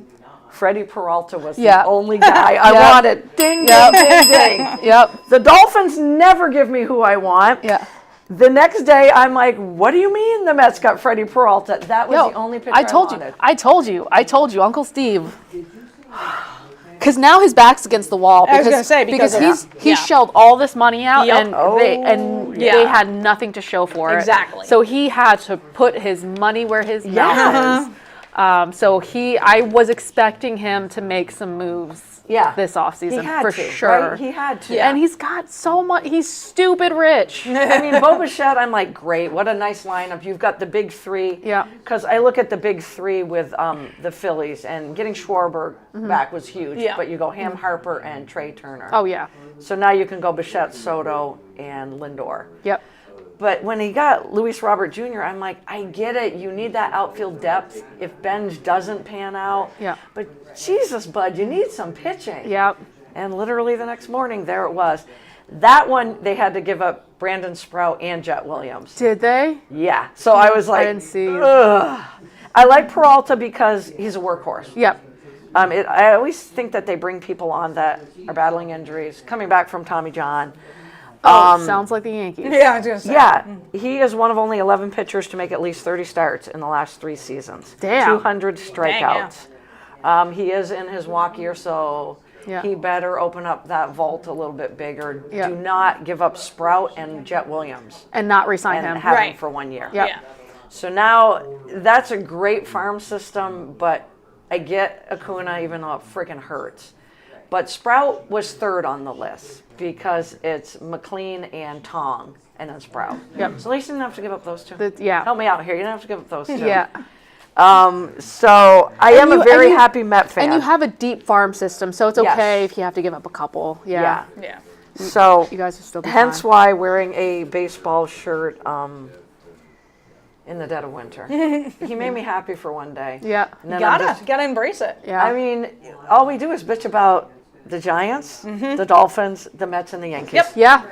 Freddie Peralta was Yeah. the only guy I Yep. wanted. Ding, Yep. ding, ding, ding. Yep. The Dolphins never give me who I want. Yeah. The next day, I'm like, what do you mean the Mets got Freddie Peralta? That was Yo, the only pitcher I told you. wanted. I told you, Uncle Steve. Because now his back's against the wall. I was gonna say, because of he's that. he's Yeah. shelled all this money out Yep. and yeah. they had nothing to show for it. Exactly. So he had to put his money where his mouth is. So I was expecting him to make some moves. Yeah. This offseason He had for to, sure. right? He had to. Yeah. And he's got so much. He's stupid rich. I mean, Bo Bichette, I'm like, great. What a nice lineup. You've got the big 3. Yeah. Because I look at the big 3 with the Phillies, and getting Schwarber back was huge. Yeah. But you go Ham Harper and Trey Turner. Oh yeah. So now you can go Bichette, Soto, and Lindor. Yep. But when he got Luis Robert Jr., I'm like, I get it. You need that outfield depth if Benj doesn't pan out. Yeah. But Jesus, bud, you need some pitching. Yep. And literally the next morning, there it was. That one, they had to give up Brandon Sprout and Jet Williams. Did they? Yeah. So I was like, didn't see. ugh. I like Peralta because he's a workhorse. Yep. I always think that they bring people on that are battling injuries, coming back from Tommy John. Sounds like the Yankees. Yeah, I was gonna say. Yeah, he is one of only 11 pitchers to make at least 30 starts in the last 3 seasons. Damn. 200 strikeouts. He is in his walk year, so Yeah. he better open up that vault a little bit bigger. Yeah. Do not give up Sprout and Jet Williams And not resign and him. have Right. him for 1 year. Yep. Yeah. So now that's a great farm system, but I get Acuna even though it freaking hurts. But Sprout was 3rd on the list because it's McLean and Tong and then Sprout. Yep. So at least you didn't have to give up those 2. Yeah. Help me out here. You didn't have to give up those 2. Yeah. So I am you- a very and you- happy Met fan. And you have a deep farm system, so it's Yes. okay if you have to give up a couple. Yeah. yeah. Yeah. So You guys will still be hence fine. why wearing a baseball shirt in the dead of winter. He made me happy for one day. Yeah. And then I'm just- Gotta embrace it. Yeah. I mean, all we do is bitch about the Giants, the Dolphins, the Mets, and the Yankees. Yep. Yeah.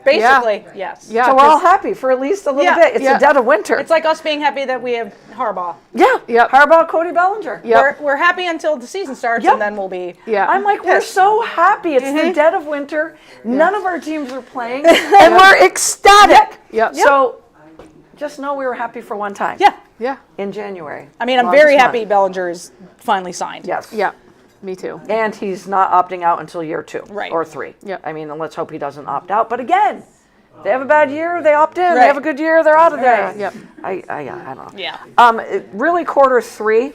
Basically, yes. Yeah. So we're all 'cause- happy for at least a little Yeah. bit. It's Yeah. the dead of winter. It's like us being happy that we have Harbaugh. yeah. Yep. How about Cody Bellinger? Yep. We're happy until the season starts, Yep. and then we'll be. Yeah. I'm like, we're Pissed. so happy. It's the dead of winter. None of our teams are playing, and we're ecstatic. Yep. So just know we were happy for one time. Yeah. Yeah. In January. I mean, I'm Longest very month. happy Bellinger is finally signed. Yes. Yeah. Me too. And he's not opting out until year 2 Right. or 3. Yep. I mean, let's hope he doesn't opt out. But again, they have a bad year, they opt in. They Right. have a good year, they're out of there. Right. Yep. I don't know. Yeah. Really, quarter 3,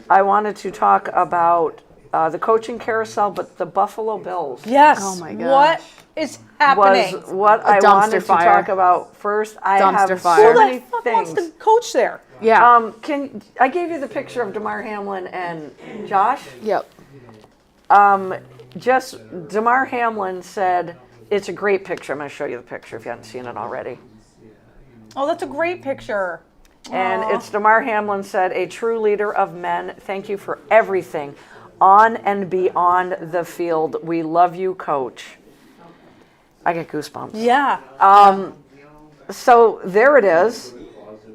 I wanted to talk about the coaching carousel, but the Buffalo Bills Yes. Oh my gosh. What is happening? was what I dumpster wanted to fire. talk about first. I Dumpster have fire. so Who many the fuck wants things. to coach there? Yeah. I gave you the picture of DeMar Hamlin and Josh? Yep. Just DeMar Hamlin said, it's a great picture. I'm going to show you the picture if you haven't seen it already. Oh, that's a great picture. And it's DeMar Hamlin said, a true leader of men. Thank you for everything on and beyond the field. We love you, coach. I get goosebumps. Yeah. So there it is.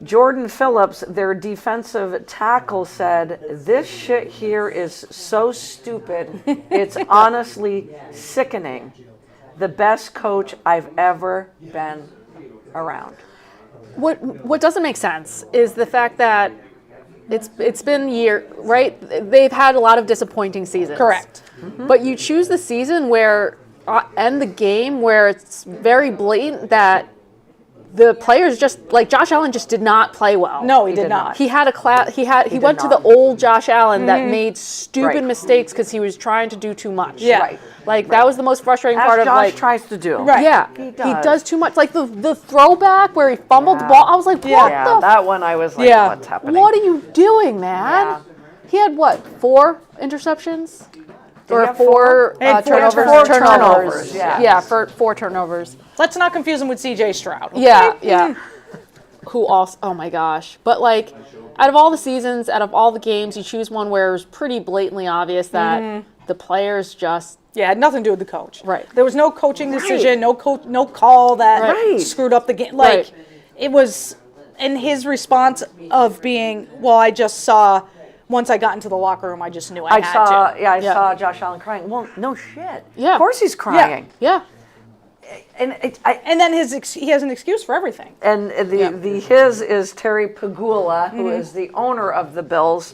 Jordan Phillips, their defensive tackle, said, "This shit here is so stupid. It's honestly sickening. The best coach I've ever been around." What doesn't make sense is the fact that it's been right? They've had a lot of disappointing seasons. Correct. But you choose the season where end the game where it's very blatant that the players just like Josh Allen just did not play well. No, he did not. He had a class. He went to the old Josh Allen that made stupid Right. mistakes because he was trying to do too much. Yeah. Right. Like that was the most frustrating As part of Josh like. tries to do. Right. Yeah, He he does. does too much. Like the throwback where he fumbled the ball. I was like, what Yeah, the? that one I was like, Yeah. what's happening? What are you doing, man? Yeah. He had what? 4 interceptions. Or have 4 He had turnovers. four turnovers, yeah. Yeah, for 4 turnovers. Let's not confuse him with C.J. Stroud. Okay? Yeah, yeah. Who also? Oh my gosh! But like, out of all the seasons, out of all the games, you choose one where it was pretty blatantly obvious that the players just Yeah, it had nothing to do with the coach. Right. There was no coaching decision, no call that Right. screwed up the game. Like Right. it was, and his response of being, "Well, I just saw once I got into the locker room, I just knew I, I had saw, to." yeah, I Yeah. saw Josh Allen crying. Well, no shit. Yeah. Of course he's crying. yeah. And And then he has an excuse for everything. and his is Terry Pagula, who is the owner of the Bills.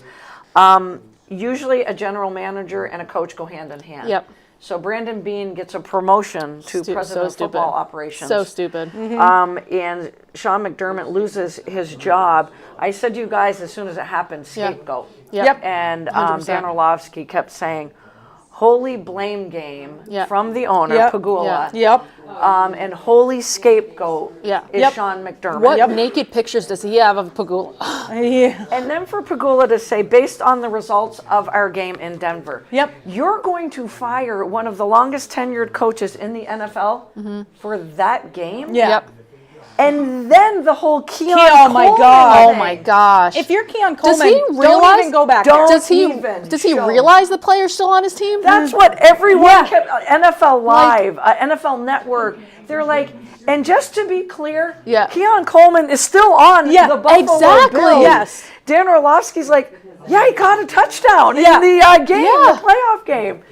Usually a general manager and a coach go hand in hand. Yep. So Brandon Beane gets a promotion to president of football operations. So stupid. And Sean McDermott loses his job. I said to you guys as soon as it happened, Yeah. scapegoat. Yep. And 100%. Dan Orlovsky kept saying, holy blame game Yeah. from the owner, Yep. Pagula. Yep. And holy scapegoat Yeah. is Yep. Sean McDermott. What naked pictures does he have of Pagula? Yeah. And then for Pagula to say, based on the results of our game in Denver, Yep. you're going to fire one of the longest tenured coaches in the NFL for that game? Yeah. Yep. And then the whole Keon Oh my Coleman God. Oh thing. my gosh. If you're Keon Does Coleman, he don't realize- even go back Don't- there. does he even does he show. realize the player's still on his team? That's what everyone kept, NFL Live, NFL Network, they're like, and just to be clear, Yeah. Keon Coleman is still on Yeah, the Buffalo exactly. Bills. Yes. Dan Orlovsky's like, yeah, he caught a touchdown Yeah. in the game, Yeah. the playoff game.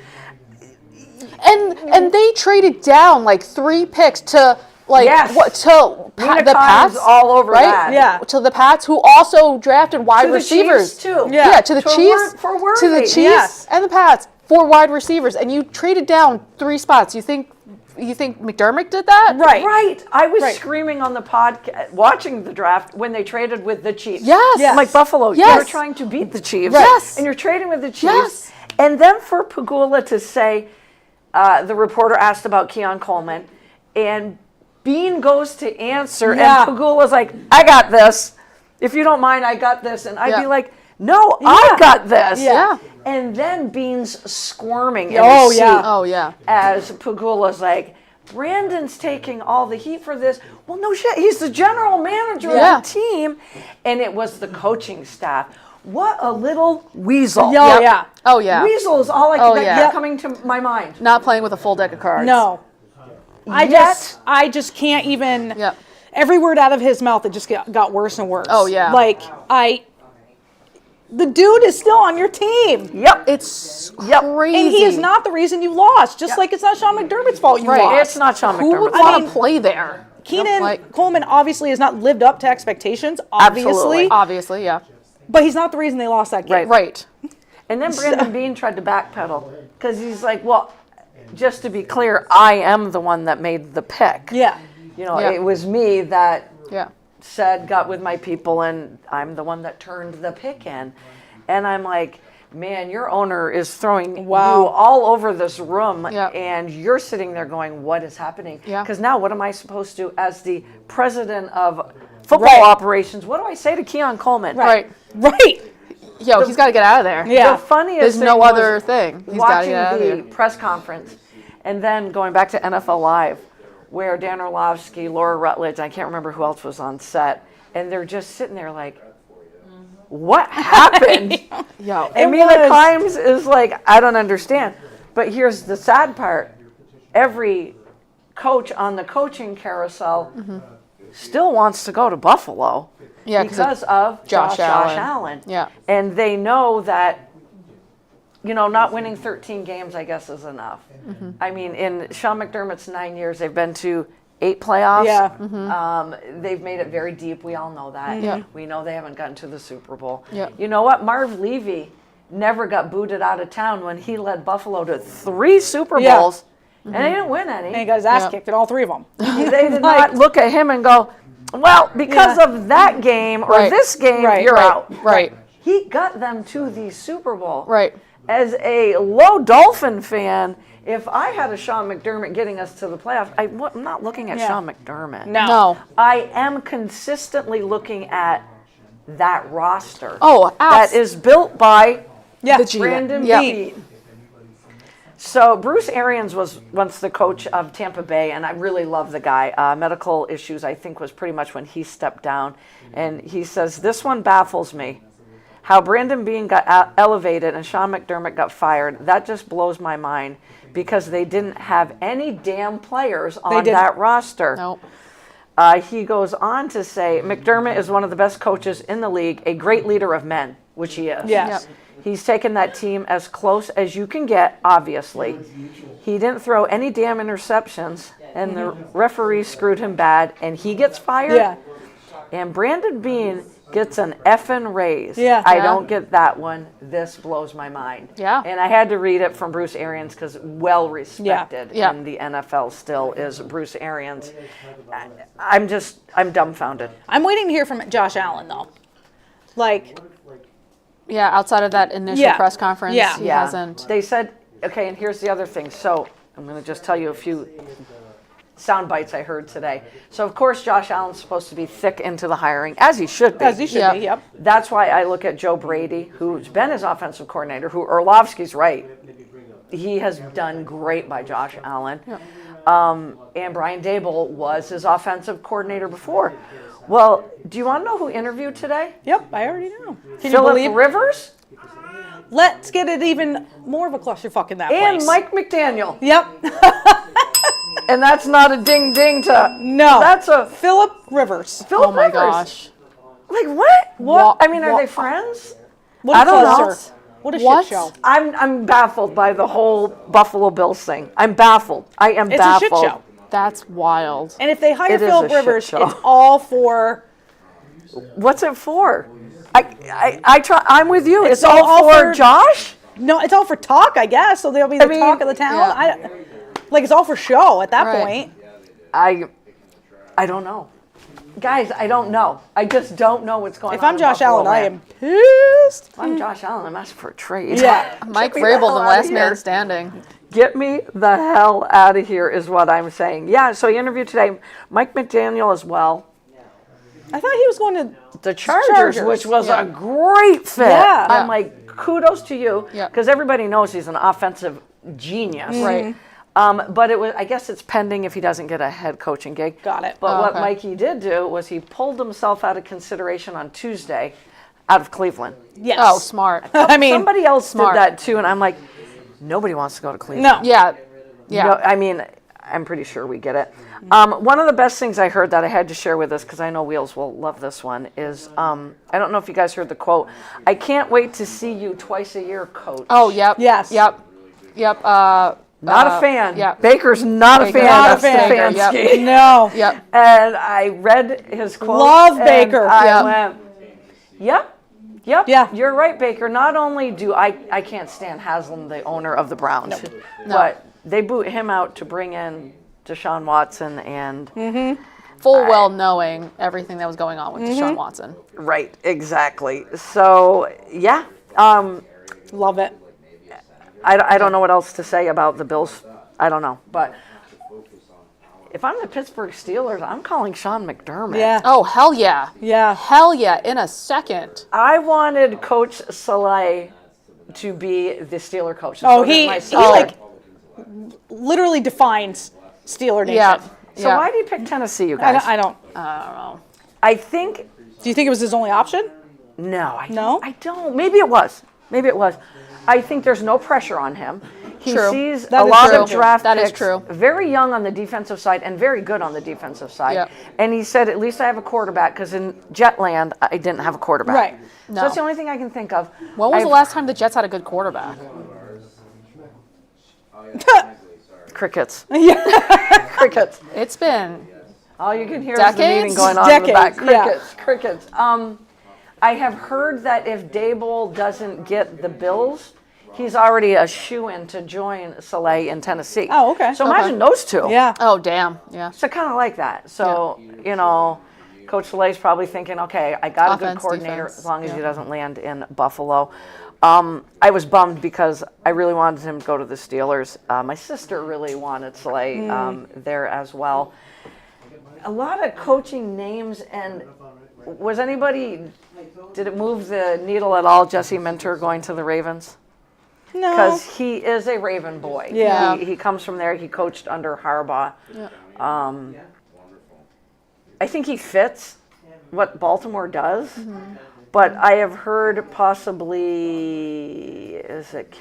And they traded down like 3 picks to like Yes. what to Nina the Kimes Pats all over right? that. Yeah. To the Pats who also drafted wide To the receivers Chiefs, too. Yeah. to the For Chiefs for to the Worthy. Chiefs Yes. and the Pats for wide receivers, and you traded down 3 spots. You think McDermott did that? Right. Right. I was Right. screaming on the podcast, watching the draft when they traded with the Chiefs. Yes. Yes. I'm like, Buffalo, Yes. you're trying to beat the Chiefs. Right. Yes. And you're trading with the Chiefs. Yes. And then for Pagula to say, the reporter asked about Keon Coleman, and Bean goes to answer, Yeah. and Pagula's like, I got this. If you don't mind, I got this. And I'd Yeah. be like, no, I got this. Yeah. And then Bean's squirming in Oh, his yeah. seat Oh yeah. as Pagula's like, Brandon's taking all the heat for this. Well, no shit. He's the general manager Yeah. of the team. And it was the coaching staff. What a little weasel. Oh, Yep. yeah. Oh yeah. Weasel is all Oh, that yeah. kept coming to my mind. Not playing with a full deck of cards. No. Yet- I just can't even. Yep. Every word out of his mouth, it just got worse and worse. Oh, yeah. Like the dude is still on your team, Yep. It's Yep. crazy. and he is not the reason you lost. Just like it's not Sean McDermott's fault you Right. lost. It's not Sean Who would McDermott. want mean, to play there? Keenan Like- Coleman obviously has not lived up to expectations, obviously, Absolutely. Obviously, yeah. but he's not the reason they lost that game. Right. And then Brandon Bean tried to backpedal because he's like, well, just to be clear, I am the one that made the pick. Yeah. You know, Yeah. it was me that Yeah. said, got with my people, and I'm the one that turned the pick in. And I'm like, man, your owner is throwing Wow. you all over this room, Yeah. and you're sitting there going, what is happening? Yeah. Because now what am I supposed to, as the president of football Right. operations, what do I say to Keon Coleman? Right. Right. Yo, he's got to get out of there. Yeah. The funniest There's thing no was other thing. He's got to watching get out of the there. press conference, and then going back to NFL Live, where Dan Orlovsky, Laura Rutledge, I can't remember who else was on set, and they're just sitting there like, what happened? Yo. And Mina was. Kimes is like, I don't understand. But here's the sad part. Every coach on the coaching carousel still wants to go to Buffalo Yeah, 'cause because of Josh Allen. Allen. Yeah. And they know that, not winning 13 games, I guess, is enough. I mean, in Sean McDermott's 9 years, they've been to 8 playoffs. Yeah. They've made it very deep. We all know that. Yeah. We know they haven't gotten to the Super Bowl. Yeah. You know what? Marv Levy never got booted out of town when he led Buffalo to 3 Super Yeah. Bowls, and they didn't win any. And he got his ass Yeah. kicked in all 3 of them. They did not look at him and go, well, because Yeah. of that game or Right. this game, Right. you're Right. out. Right. He got them to the Super Bowl. Right. As a low Dolphin fan, if I had a Sean McDermott getting us to the playoffs, I'm not looking at Yeah. Sean McDermott. No. I am consistently looking at that roster. Oh, that is built by Yeah. The G- Brandon Yep. Beat. So Bruce Arians was once the coach of Tampa Bay, and I really love the guy. Medical issues, I think, was pretty much when he stepped down. And he says, this one baffles me. How Brandon Bean got elevated and Sean McDermott got fired, that just blows my mind because they didn't have any damn players on didn't. that roster. Nope. He goes on to say, McDermott is one of the best coaches in the league, a great leader of men, which he is. Yes. Yep. He's taken that team as close as you can get, obviously. He didn't throw any damn interceptions, and the referee screwed him bad, and he gets fired. Yeah. And Brandon Bean gets an effing raise. Yeah. I Yeah. don't get that one. This blows my mind. Yeah. And I had to read it from Bruce Arians because well respected Yeah. in the NFL still is Bruce Arians. I'm dumbfounded. I'm waiting to hear from Josh Allen, though. Like, Yeah, outside of that initial Yeah. press conference, Yeah. he hasn't. They said, okay, and here's the other thing. So I'm going to just tell you a few sound bites I heard today. So, of course, Josh Allen's supposed to be thick into the hiring, as he should be. as he should Yeah. be, yep. That's why I look at Joe Brady, who's been his offensive coordinator, who Orlovsky's right. He has done great by Josh Allen. And Brian Dable was his offensive coordinator before. Well, do you want to know who interviewed today? Yep, I already know. Can you Philip believe? Rivers Let's get it even more of a clusterfuck in that and place. Mike McDaniel. Yep. And that's not a ding ding to. No. That's a Philip Rivers. Philip Oh my Rivers. gosh. Like what? What? I mean, are What? they friends? What a I don't know. cluster. What a What? shit show. I'm baffled by the whole Buffalo Bills thing. I'm baffled. I am It's baffled. a shit show. That's wild. And if they hire It is Philip a shit Rivers, show. it's all for What's it for? I try. I'm with you. It's, It's all, all for for- Josh. no, it's all for talk, I guess. So they'll be the mean, talk of the town. yeah. Like it's all for show at that Right. point. I don't know, guys. I don't know. I just don't know what's going If on. I'm in Josh Buffalo Allen, I land. am pissed. If I'm Josh Allen, I'm asking for a trade. Yeah. Mike Get me the Vrabel, hell the outta last here. man standing. Get me the hell out of here is what I'm saying. Yeah. So he interviewed today, Mike McDaniel as well. I thought he was going to. The Chargers, Chargers. which was Yeah. a great fit. Yeah. I'm Yeah. like, kudos to you, Yeah. because everybody knows he's an offensive genius. Right. But it was, I guess it's pending if he doesn't get a head coaching gig. Got it. But Oh, what okay. Mikey did do was he pulled himself out of consideration on Tuesday out of Cleveland. Yes. Oh, smart. I mean, Somebody else smart. did that too, and I'm like, nobody wants to go to Cleveland. no. Yeah. Yeah. No, I mean, I'm pretty sure we get it. One of the best things I heard that I had to share with us, because I know Wheels will love this one, is I don't know if you guys heard the quote, I can't wait to see you twice a year, coach. Oh, yep. Yes. Yep. Yep. Not a fan. Yeah. Baker's not a Baker. fan. Not a That's fan. Stefanski. No. Yep. And I read his quote. Love and Baker. I Yep. went, yep. Yeah. You're right, Baker. Not only do I can't stand Haslam, the owner of the Browns, but they boot him out to bring in Deshaun Watson and Full well knowing everything that was going on with Deshaun Watson. right, exactly. So yeah, Love it. I don't know what else to say about the Bills. I don't know, but if I'm the Pittsburgh Steelers, I'm calling Sean McDermott. Yeah. Oh, hell yeah. Yeah. Hell yeah. In a second. I wanted Coach Saleh to be the Steeler coach. and Oh, so did he myself. like literally defines Steeler Nation. Yeah. So yeah. why do you pick Tennessee, you I guys? don't, I don't. I don't know. I think Do you think it was his only option? no. No? I don't. Maybe it was. Maybe it was. I think there's no pressure on him. He True. sees That a is lot true. of draft That is picks, true. very young on the defensive side and very good on the defensive side. Yep. And he said, at least I have a quarterback, because in Jetland, I didn't have a quarterback. Right. So No. that's the only thing I can think of. When was the I've- last time the Jets had a good quarterback? Crickets. Yeah. Crickets. It's been All you can hear is the Decades? meeting going on in the back. Decades, yeah. Crickets, crickets. I have heard that if Dable doesn't get the Bills, he's already a shoo-in to join Soleil in Tennessee. Oh, okay. So Okay. imagine those two. Yeah. oh damn yeah. So kind of like that. So, Coach Soleil's probably thinking, okay, I got a good Offense, coordinator defense, as long as he yeah. doesn't land in Buffalo. I was bummed because I really wanted him to go to the Steelers. My sister really wanted Soleil there as well. A lot of coaching names, and did it move the needle at all, Jesse Minter going to the Ravens? No. Because he is a Raven boy. Yeah. He comes from there. He coached under Harbaugh. Yeah. I think he fits what Baltimore does, but I have heard possibly, is it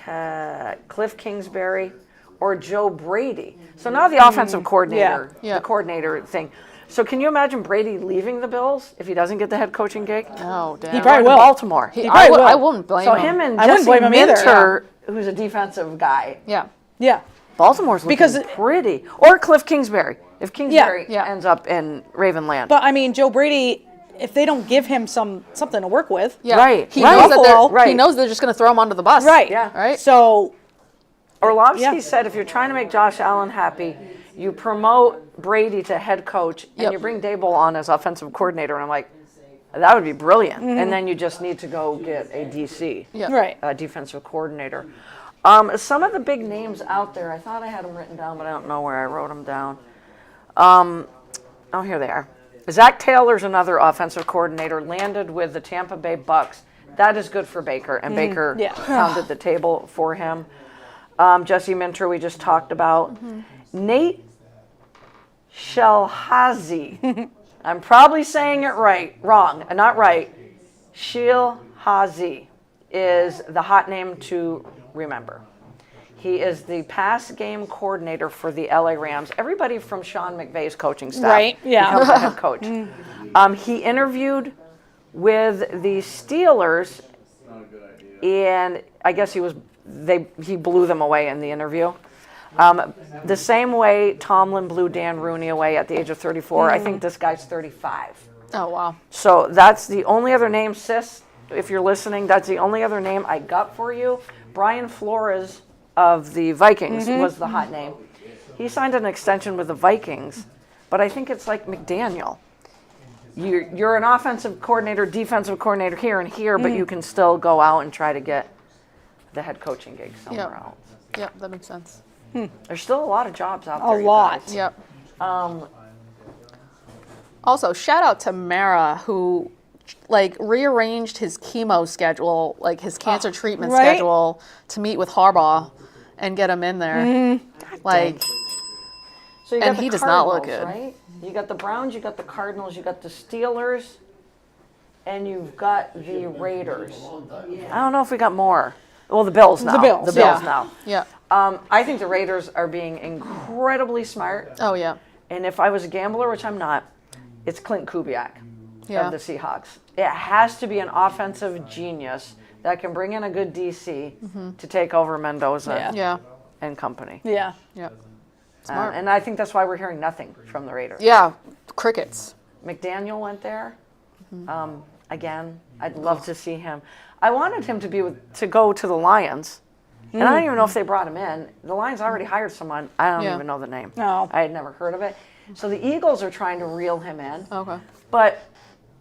Cliff Kingsbury or Joe Brady? So now the offensive coordinator, Yeah. the coordinator thing. So can you imagine Brady leaving the Bills if he doesn't get the head coaching gig? Oh damn. He probably Going to will. Baltimore. He probably will. I wouldn't blame So him. him and I wouldn't Jesse blame him either, Minter, who's a defensive guy. Yeah. Yeah. Baltimore's looking Because- pretty. Or Cliff Kingsbury. If Kingsbury Yeah. ends up in Ravenland. But I mean, Joe Brady, if they don't give him something to work with, Yeah. Right, He right. knows that Buffalo, he right. knows they're just going to throw him under the bus. right? Yeah. Right. So Orlovsky Yeah. said if you're trying to make Josh Allen happy, you promote Brady to head coach and Yep. you bring Dable on as offensive coordinator. And I'm like, that would be brilliant. And then you just need to go get a DC, Yeah. right. a defensive coordinator. Some of the big names out there, I thought I had them written down, but I don't know where I wrote them down. Here they are. Zach Taylor's another offensive coordinator, landed with the Tampa Bay Bucks. That is good for Baker, and Baker yeah. pounded the table for him. Jesse Minter, we just talked about. Nate Shelhazy. I'm probably saying it wrong, not right. Shelhazy is the hot name to remember. He is the pass game coordinator for the LA Rams. Everybody from Sean McVay's coaching staff Right, yeah. becomes the head coach. He interviewed with the Steelers, and I guess he blew them away in the interview. The same way Tomlin blew Dan Rooney away at the age of 34. I think this guy's 35. Oh wow. So that's the only other name, sis, if you're listening, that's the only other name I got for you. Brian Flores of the Vikings was the hot name. He signed an extension with the Vikings, but I think it's like McDaniel. You're an offensive coordinator, defensive coordinator here and here, but you can still go out and try to get the head coaching gig somewhere Yep. else. Yep, that makes sense. There's still a lot of jobs out A there. you lot. guys. Yep. Also, shout out to Mara who rearranged his chemo schedule, like his cancer treatment right? schedule, to meet with Harbaugh and get him in there. Like, So you And got the he does not look Cardinals, good. right? You got the Browns, you got the Cardinals, you got the Steelers, and you've got the Raiders. I don't know if we got more. Well, the Bills now. Bills, The Bills yeah. now. yeah. I think the Raiders are being incredibly smart. Oh yeah. And if I was a gambler, which I'm not, it's Clint Kubiak Yeah. of the Seahawks. It has to be an offensive genius that can bring in a good DC to take over Mendoza Yeah. Yeah. and company. Yeah. Yeah. Smart. And I think that's why we're hearing nothing from the Raiders. Yeah. Crickets. McDaniel went there. Again, I'd love to see him. I wanted him to go to the Lions, and I don't even know if they brought him in. The Lions already hired someone. I don't Yeah. even know the name. No. I had never heard of it. So the Eagles are trying to reel him in, Okay. but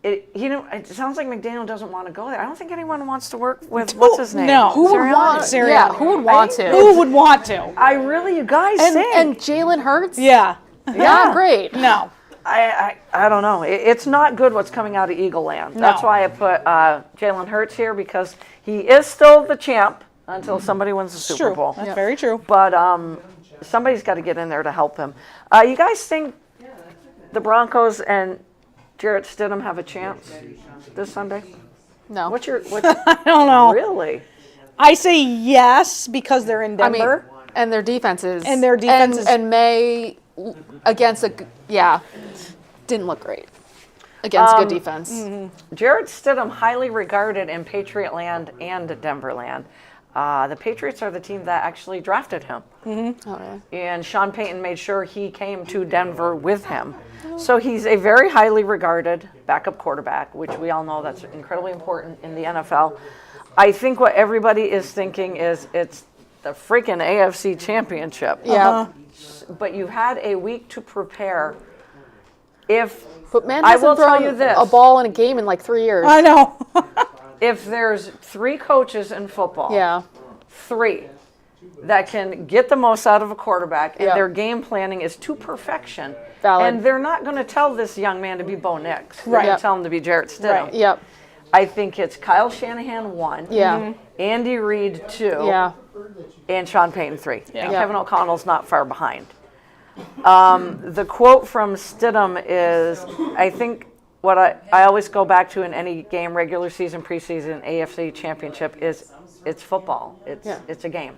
it sounds like McDaniel doesn't want to go there. I don't think anyone wants to work with what's his name. no. Who would Sirianni. want Sirianni? Yeah. Who would want to? Who would want to? I really, you guys And think? Jalen Hurts. Yeah. Not great. No. I don't know. It's not good what's coming out of Eagle Land. That's No. why I put Jalen Hurts here, because he is still the champ until somebody wins the It's Super true. Bowl. That's very true. But somebody's got to get in there to help him. You guys think the Broncos and Jarrett Stidham have a chance this Sunday? No. What's I don't know. really? I say yes because they're in I mean, Denver. and their defenses. And their defenses- And May against didn't look great against a good defense. Jarrett Stidham, highly regarded in Patriot land and Denver land. The Patriots are the team that actually drafted him. Oh, really? And Sean Payton made sure he came to Denver with him. So he's a very highly regarded backup quarterback, which we all know that's incredibly important in the NFL. I think what everybody is thinking is it's the freaking AFC Championship. Yeah. But you had a week to prepare. If But man I hasn't will tell thrown you this, a ball in a game in like 3 years. I know. if there's 3 coaches in football, Yeah. 3 that can get the most out of a quarterback, and Yeah. their game planning is to perfection. Valid. And they're not going to tell this young man to be Bo Nix. They're Right. going to tell him to be Jarrett Stidham. Right. Yep. I think it's Kyle Shanahan 1, Yeah. Andy Reid 2, Yeah. and Sean Payton 3. And Yeah. Kevin O'Connell's not far behind. The quote from Stidham is, I think what I always go back to in any game, regular season, preseason, AFC championship, is it's football. It's a game.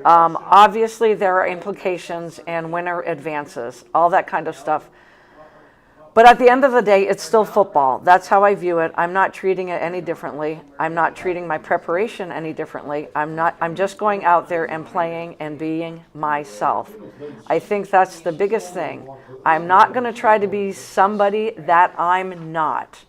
Obviously, there are implications and winner advances, all that kind of stuff. But at the end of the day, it's still football. That's how I view it. I'm not treating it any differently. I'm not treating my preparation any differently. I'm just going out there and playing and being myself. I think that's the biggest thing. I'm not going to try to be somebody that I'm not.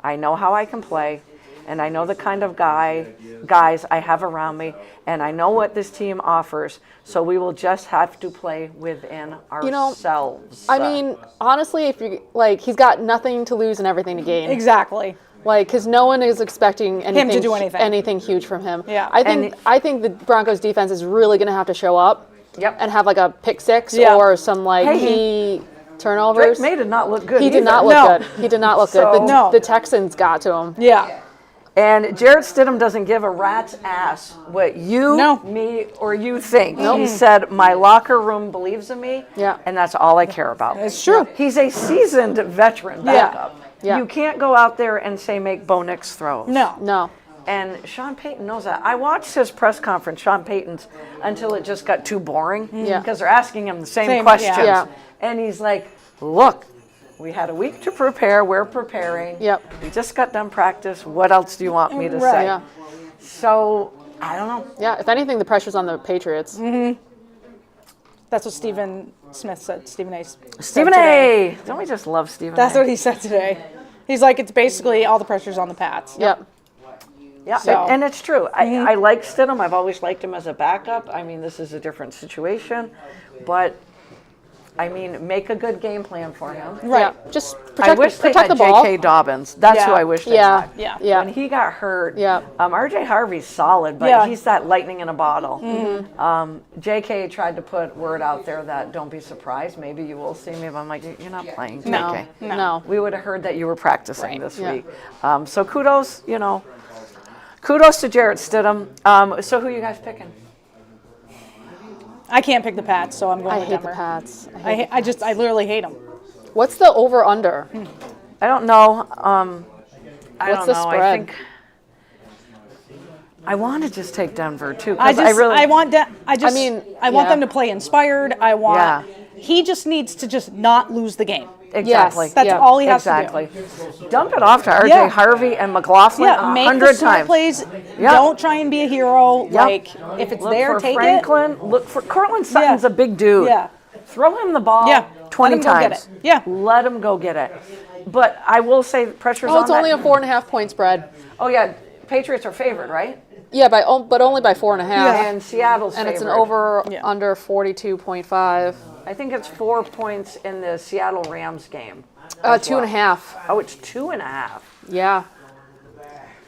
I know how I can play, and I know the kind of guys I have around me, and I know what this team offers. So we will just have to play within ourselves. I mean, honestly, if you like, he's got nothing to lose and everything to gain. Exactly. Like, because no one is expecting anything to do anything. huge from him. Yeah. I think the Broncos defense is really going to have to show up. Yep. And have like a pick six Yeah. or some like Hey, key Drake turnovers. May did not look good. He did either. not look No. good. He did not look So- good. No. The Texans got to him. Yeah. And Jarrett Stidham doesn't give a rat's ass what you, No. me, or you think. He said, my locker room believes in me, Yeah. and that's all I care about. It's true. He's a seasoned veteran backup. Yeah. You can't go out there and say, make Bo Nix throws. No. No. And Sean Payton knows that. I watched his press conference, Sean Payton's, until it just got too boring. Yeah. Because they're asking him the same Same, questions. yeah. And he's like, look, we had a week to prepare. We're preparing. Yep. We just got done practice. What else do you want me to Right. say? Yeah. So, I don't know. Yeah. If anything, the pressure's on the Patriots. That's what Stephen Smith said. Stephen A. said Stephen today. A. Don't we just love Stephen That's A? what he said today. He's like, it's basically all the pressure's on the Pats. Yep. Yeah, So- and it's true. I like Stidham. I've always liked him as a backup. I mean, this is a different situation. But, I mean, make a good game plan for him. Right. Yeah. Just I wish they protect had the ball. J.K. Dobbins. That's who Yeah. I wish they Yeah. had. Yeah. Yeah. When he got hurt, Yeah. R.J. Harvey's solid, but Yeah. he's that lightning in a bottle. J.K. tried to put word out there that don't be surprised. Maybe you will see me. But I'm like, you're not playing, J.K. No. No. We would have heard that you were practicing Right. this Yeah. week. So kudos, kudos to Jarrett Stidham. So who you guys picking? I can't pick the Pats, so I'm going I with hate the Denver. Pats. I literally hate them. What's the over under? I don't know. I What's don't the know. I spread? think I want to just take Denver too. I 'cause just, really, I want that. I want yeah. them to play inspired. I want. Yeah. He just needs to just not lose the game. exactly. Yes. That's Yeah. all he has Exactly. to Dump it off to R.J. Yeah. Harvey and McLaughlin do. Yeah, make the 100 smart times. plays. Yeah. Don't try and be a hero. Yep. Like if it's Look there, for take Franklin. Look for Cortland Sutton's Yeah. a big dude. Yeah. Throw him the ball Yeah. 20 Let him go get times. it. Yeah. Let him go get it. But I will say the pressure's Oh, on it's only that. a 4.5 point spread. Oh, yeah. Patriots are favored, right? Yeah, but only by 4.5. Yeah. And Seattle's And favored. it's an over Yeah. under 42.5. I think it's 4 points in the Seattle Rams game. 2.5. Oh, it's 2.5. Yeah.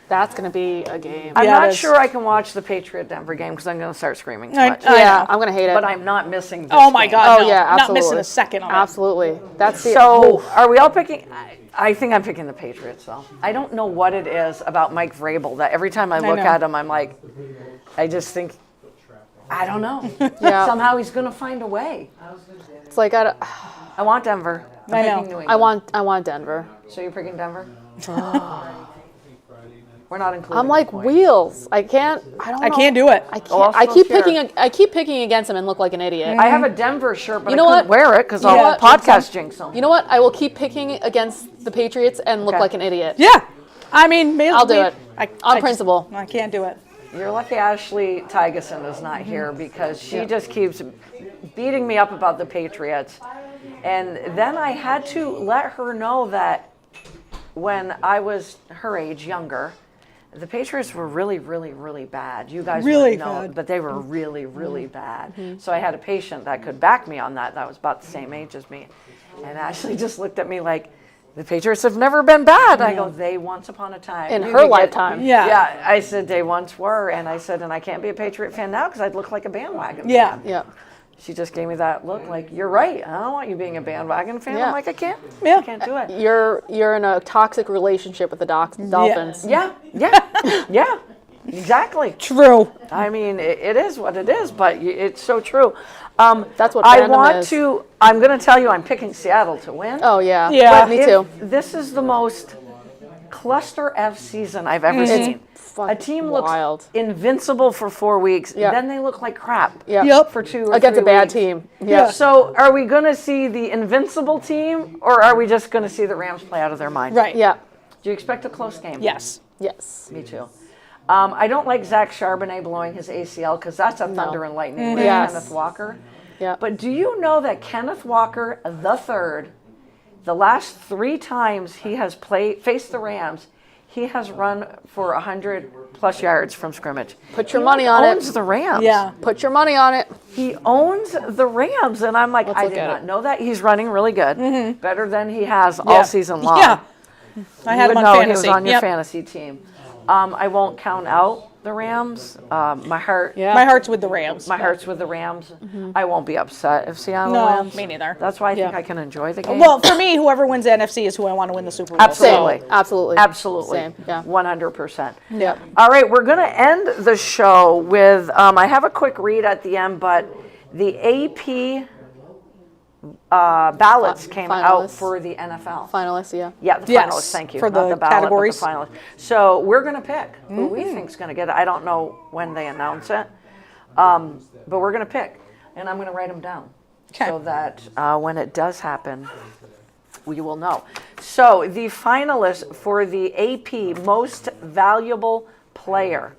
That's gonna be a game. I'm Yeah, it not is. sure I can watch the Patriot Denver game because I'm going to start screaming too I- much. I- yeah, know. I'm gonna hate it. But I'm not missing this Oh my game. God! Oh no. yeah, Not absolutely. missing a second on it. Absolutely. That's the So, are we all picking? I think I'm picking the Patriots, though. I don't know what it is about Mike Vrabel that every time I look know. at him, I'm like, I just think, I don't know. Yeah. Somehow he's going to find a way. It's like I want Denver. I'm I know. picking New England. I want Denver. So you're picking Denver? We're not including. I'm like the point. Wheels. I can't. I don't. I know. can't do it. I can't. Oh, I so keep scared. picking. I keep picking against him and look like an idiot. I have a Denver shirt, but You know I couldn't what? wear it because You I'll know what? podcast jinx them. You know what? I will keep picking against the Patriots and look Okay. like an idiot. Yeah. I mean, maybe I'll do it. On just- principle. I can't do it. You're lucky Ashley Tygeson is not here because she just keeps beating me up about the Patriots. And then I had to let her know that when I was her age, younger, the Patriots were really, really, really bad. You guys Really wouldn't know, bad. but they were really, really bad. So I had a patient that could back me on that was about the same age as me. And Ashley just looked at me like, the Patriots have never been bad. I go, they once upon a time. In You her could get- lifetime. Yeah. Yeah, I said they once were, and I said, and I can't be a Patriot fan now because I'd look like a bandwagon Yeah. fan. Yeah. She just gave me that look like, you're right. I don't want you being a bandwagon fan. Yeah. I'm like, I can't. Yeah. I can't do it. You're in a toxic relationship with the Dolphins. Yeah, yeah, exactly. True. I mean, it is what it is, but it's so true. That's what I fandom want is. to, I'm going to tell you, I'm picking Seattle to win. Oh yeah. Yeah. Me If too. This is the most cluster F season I've ever seen. A team looks wild. invincible for 4 weeks, Yeah. then they look like crap Yeah. Yep. for 2 or Against 3 a bad weeks. team. Yeah. So are we going to see the invincible team, or are we just going to see the Rams play out of their mind? Right. Yeah. Do you expect a close game? Yes. Yes. Me too. I don't like Zach Charbonnet blowing his ACL because that's a thunder and lightning with Yes. Kenneth Walker. Yeah. But do you know that Kenneth Walker the third, the last 3 times he has faced the Rams, he has run for 100+ yards from scrimmage. Put your money on owns it. the Rams. Yeah. Put your money on it. He owns the Rams, and I'm like, I look did at not it. know that. He's running really good, better than he has all season long. Yeah. I had You him would on know fantasy. he was on your Yep. fantasy team. I won't count out the Rams. My heart, Yeah. My heart's with the Rams. my heart's with the Rams. I won't be upset if Seattle No, wins. me neither. That's why I think Yeah. I can enjoy the game. Well, for me, whoever wins the NFC is who I want to win the Super Bowl. Absolutely. Same. Absolutely. Absolutely. Same. Yeah. 100%. Yeah. All right, we're going to end the show with, I have a quick read at the end, but the AP ballots came out Finalists. for the NFL. Finalists. Yeah. Yeah, the Yes, finalists, thank you. for Not the ballot, categories. but the finalists. So we're going to pick who we think's going to get it. I don't know when they announce it, but we're going to pick, and I'm going to write them down Okay. so that when it does happen, we will know. So the finalists for the AP Most Valuable Player: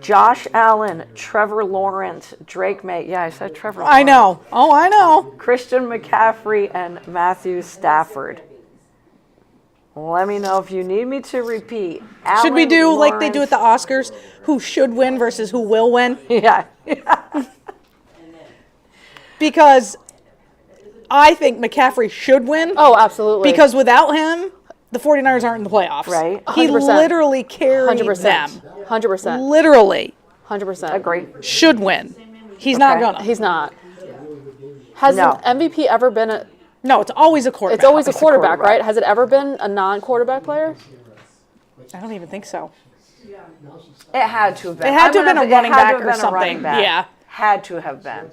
Josh Allen, Trevor Lawrence, Drake May. Yeah, I said Trevor Lawrence. I know. Oh, I know. Christian McCaffrey and Matthew Stafford. Let me know if you need me to repeat. Should we Allen, do like they do at Lawrence- the Oscars? Who should win versus who will win? Yeah. Because I think McCaffrey should win. Oh, absolutely. Because without him, the 49ers aren't in the playoffs. Right. He 100%. literally carried 100%. them. 100%. Literally 100%. Agree. should win. He's not Okay. gonna. He's not. Has No. an MVP ever been a? No, it's always a quarterback. It's always a quarterback, quarterback. right? Has it ever been a non-quarterback player? I don't even think so. It had to have been. It had to have I'm been a gonna- it running had to back have or been a something. running back. Yeah. Had to have been.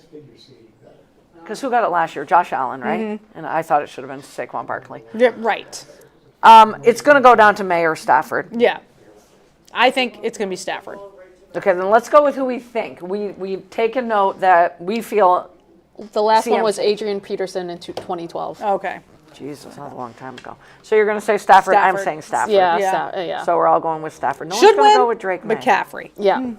Because who got it last year? Josh Allen, right? Mm-hmm. And I thought it should have been Saquon Barkley. Yeah, right. It's going to go down to May or Stafford. Yeah. I think it's going to be Stafford. Okay, then let's go with who we think. We take a note that we feel. The last one CMC. was Adrian Peterson in 2012. Okay. Jesus, not a long time ago. So you're going to say Stafford. I'm Stafford. saying Stafford. Yeah, Yeah. yeah. So we're all going with Stafford. No Should one's going to win go with Drake May. McCaffrey. Yeah.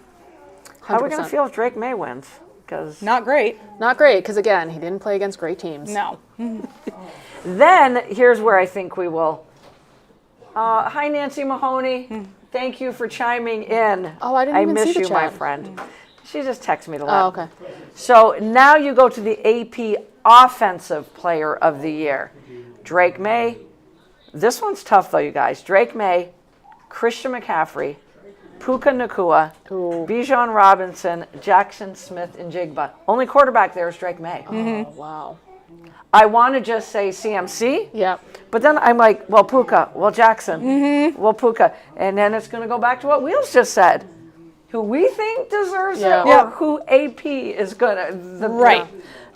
How are we going to 100%. feel if Drake May wins? Because Not great. Not great, because again, he didn't play against great teams. No. then here's where I think we will. Hi, Nancy Mahoney. Thank you for chiming in. Oh, I didn't even miss see the you, my chat. friend. She just texted me to Oh, laugh. okay. So now you go to the AP Offensive Player of the Year. Drake May. This one's tough, though, you guys. Drake May, Christian McCaffrey, Puka Nacua, Ooh. Bijan Robinson, Jackson Smith, and Jigba. Only quarterback there is Drake May. Oh, wow. I want to just say CMC, Yeah. but then I'm like, well, Puka, well, Jackson, well, Puka. And then it's going to go back to what Wheels just said. Who we think deserves Yeah. it, or Yeah. who AP is going to, Right.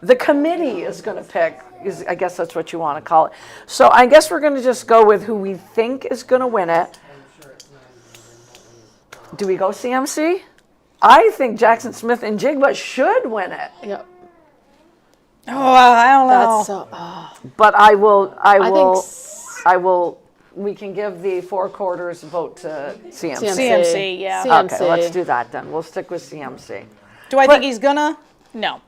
the committee is going to pick, is, I guess that's what you want to call it. So I guess we're going to just go with who we think is going to win it. Do we go CMC? I think Jackson Smith and Jigba should win it. Yep. Oh, I don't know. That's so. But I will. think We can give the 4 quarters vote to CMC. CMC, yeah. CMC. Okay, let's do that then. We'll stick with CMC. Do I think he's gonna? No.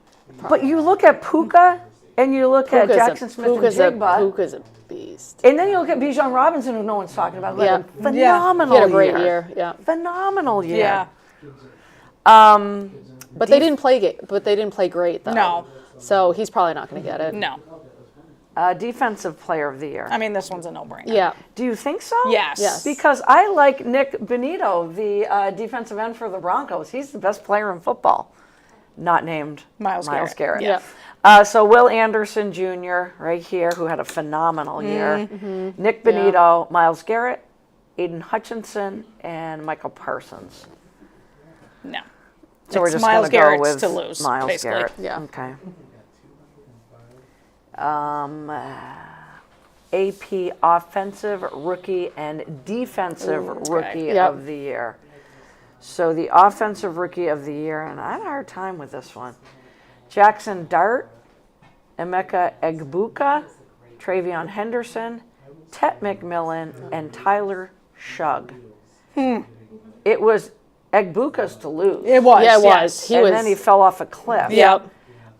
But you look at Puka and you look at Jackson Smith and Jigba, Puka's a beast. and then you look at Bijan Robinson, who no one's talking about. Who had a Yeah. phenomenal He had a great year. Yeah. Phenomenal year. Yeah. But they didn't play great though. No. So he's probably not going to get it. No. Defensive Player of the Year. I mean, this one's a no-brainer. Yeah. Do you think so? Yes. Yes. Because I like Nick Benito, the defensive end for the Broncos. He's the best player in football. Not named Miles Garrett. Yeah. So Will Anderson Jr. right here, who had a phenomenal year. Nick Benito, Miles Garrett, Aiden Hutchinson, and Michael Parsons. No. So we're It's just Miles going to go Garrett's with to lose, Miles basically. Garrett. Yeah. Okay. AP Offensive Rookie and Defensive Rookie Yep. of the Year. So the Offensive Rookie of the Year, and I had a hard time with this one. Jackson Dart, Emeka Egbuka, Travion Henderson, Tet McMillan, and Tyler Shugg. It was Egbuka's to lose. It was. Yeah, it yes. was. He and was. then he fell off a cliff. Yep.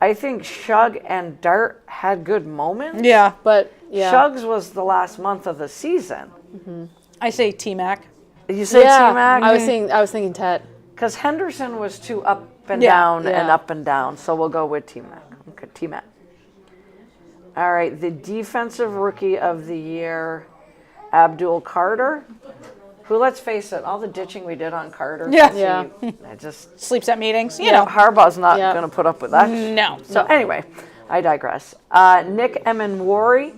I think Shugg and Dart had good moments. Yeah. But yeah. Shugg's was the last month of the season. I say T-Mac. You say Yeah. T-Mac? I was thinking Tet. Because Henderson was too up and Yeah. down and Yeah. up and down, so we'll go with T-Mac. Okay, T-Mac. All right, the Defensive Rookie of the Year, Abdul Carter, who, let's face it, all the ditching we did on Carter. Yeah. Yeah. I just, Sleeps at meetings. You know. Harbaugh's not Yeah. going to put up with that. No. So anyway, I digress. Nick Emenwari,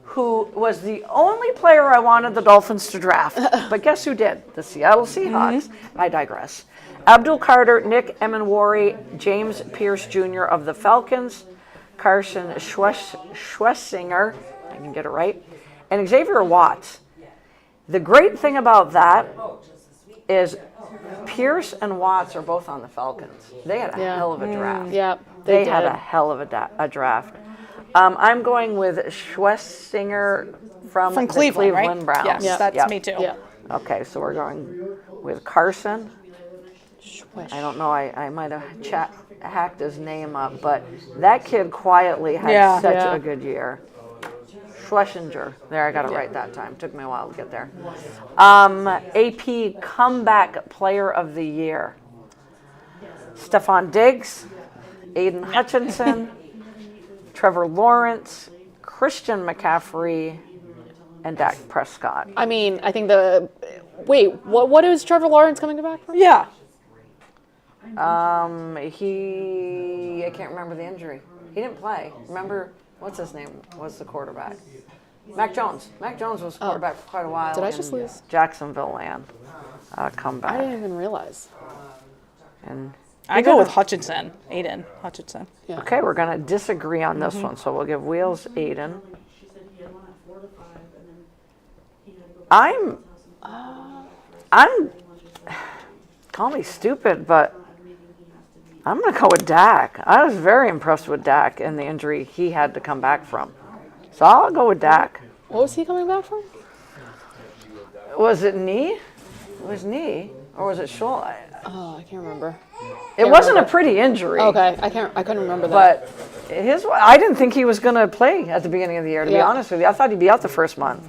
who was the only player I wanted the Dolphins to draft. But guess who did? The Seattle Seahawks. I digress. Abdul Carter, Nick Emenwari, James Pierce Jr. of the Falcons, Carson Schwessinger, I can get it right, and Xavier Watts. The great thing about that is Pierce and Watts are both on the Falcons. They had a hell of a draft. Yeah. They did. had a hell of a draft. I'm going with Schwessinger from the Cleveland, Cleveland right? Browns. Yes, Yeah. that's Yep. me too. Yeah. Okay, so we're going with Carson. I don't know, I might have hacked his name up, but that kid quietly had such Yeah. a good year. Schlesinger. There, I got it right that time. Took me a while to get there. AP Comeback Player of the Year. Stephon Diggs, Aiden Hutchinson, Trevor Lawrence, Christian McCaffrey, and Dak Prescott. I mean, I think what is Trevor Lawrence coming back from? Yeah. I can't remember the injury. He didn't play. Remember, what's his name was the quarterback? Mac Jones. Mac Jones was quarterback for quite a while. Did I just lose? Jacksonville land. Comeback. I didn't even realize. And I go with Hutchinson. Aiden Hutchinson. okay, we're going to disagree on this one, so we'll give Wheels Aiden. I'm call me stupid, but I'm going to go with Dak. I was very impressed with Dak and the injury he had to come back from. So I'll go with Dak. What was he coming back from? Was it knee? It was knee, or was it shoulder? Oh, I can't remember. It wasn't a pretty injury. Okay, I couldn't remember that. But I didn't think he was going to play at the beginning of the year, to be Yeah. honest with you. I thought he'd be out the first month.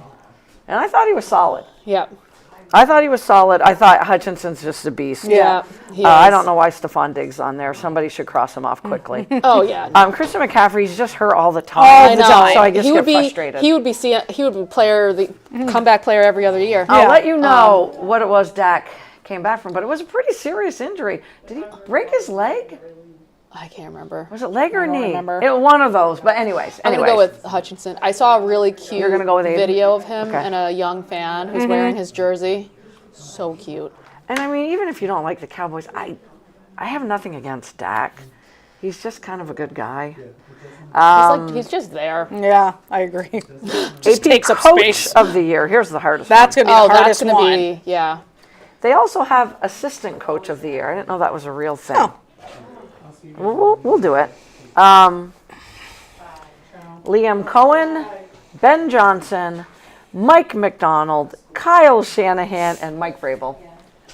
And I thought he was solid. Yeah. I thought Hutchinson's just a beast. Yeah. He I is. don't know why Stephon Diggs on there. Somebody should cross him off quickly. Oh yeah. Christian McCaffrey's just hurt all the time. All I the know. time. So I just he get would be, frustrated. He would be the comeback player every other year. I'll Yeah. let you know what it was Dak came back from, but it was a pretty serious injury. Did he break his leg? I can't remember. Was it leg or knee? remember. It one of those. But anyways. I'm gonna go with Hutchinson. I saw a really cute You're gonna go with Aiden? video of him Okay. and a young fan who's wearing his jersey. So cute. And I mean, even if you don't like the Cowboys, I have nothing against Dak. He's just kind of a good guy. He's just there. Yeah, I agree. Just AP takes up Coach space. of the Year. Here's the hardest That's one. going to be the That's hardest gonna one. be They also have assistant coach of the year. I didn't know that was a real thing. Oh. We'll do it. Liam Cohen, Ben Johnson, Mike McDonald, Kyle Shanahan, and Mike Vrabel.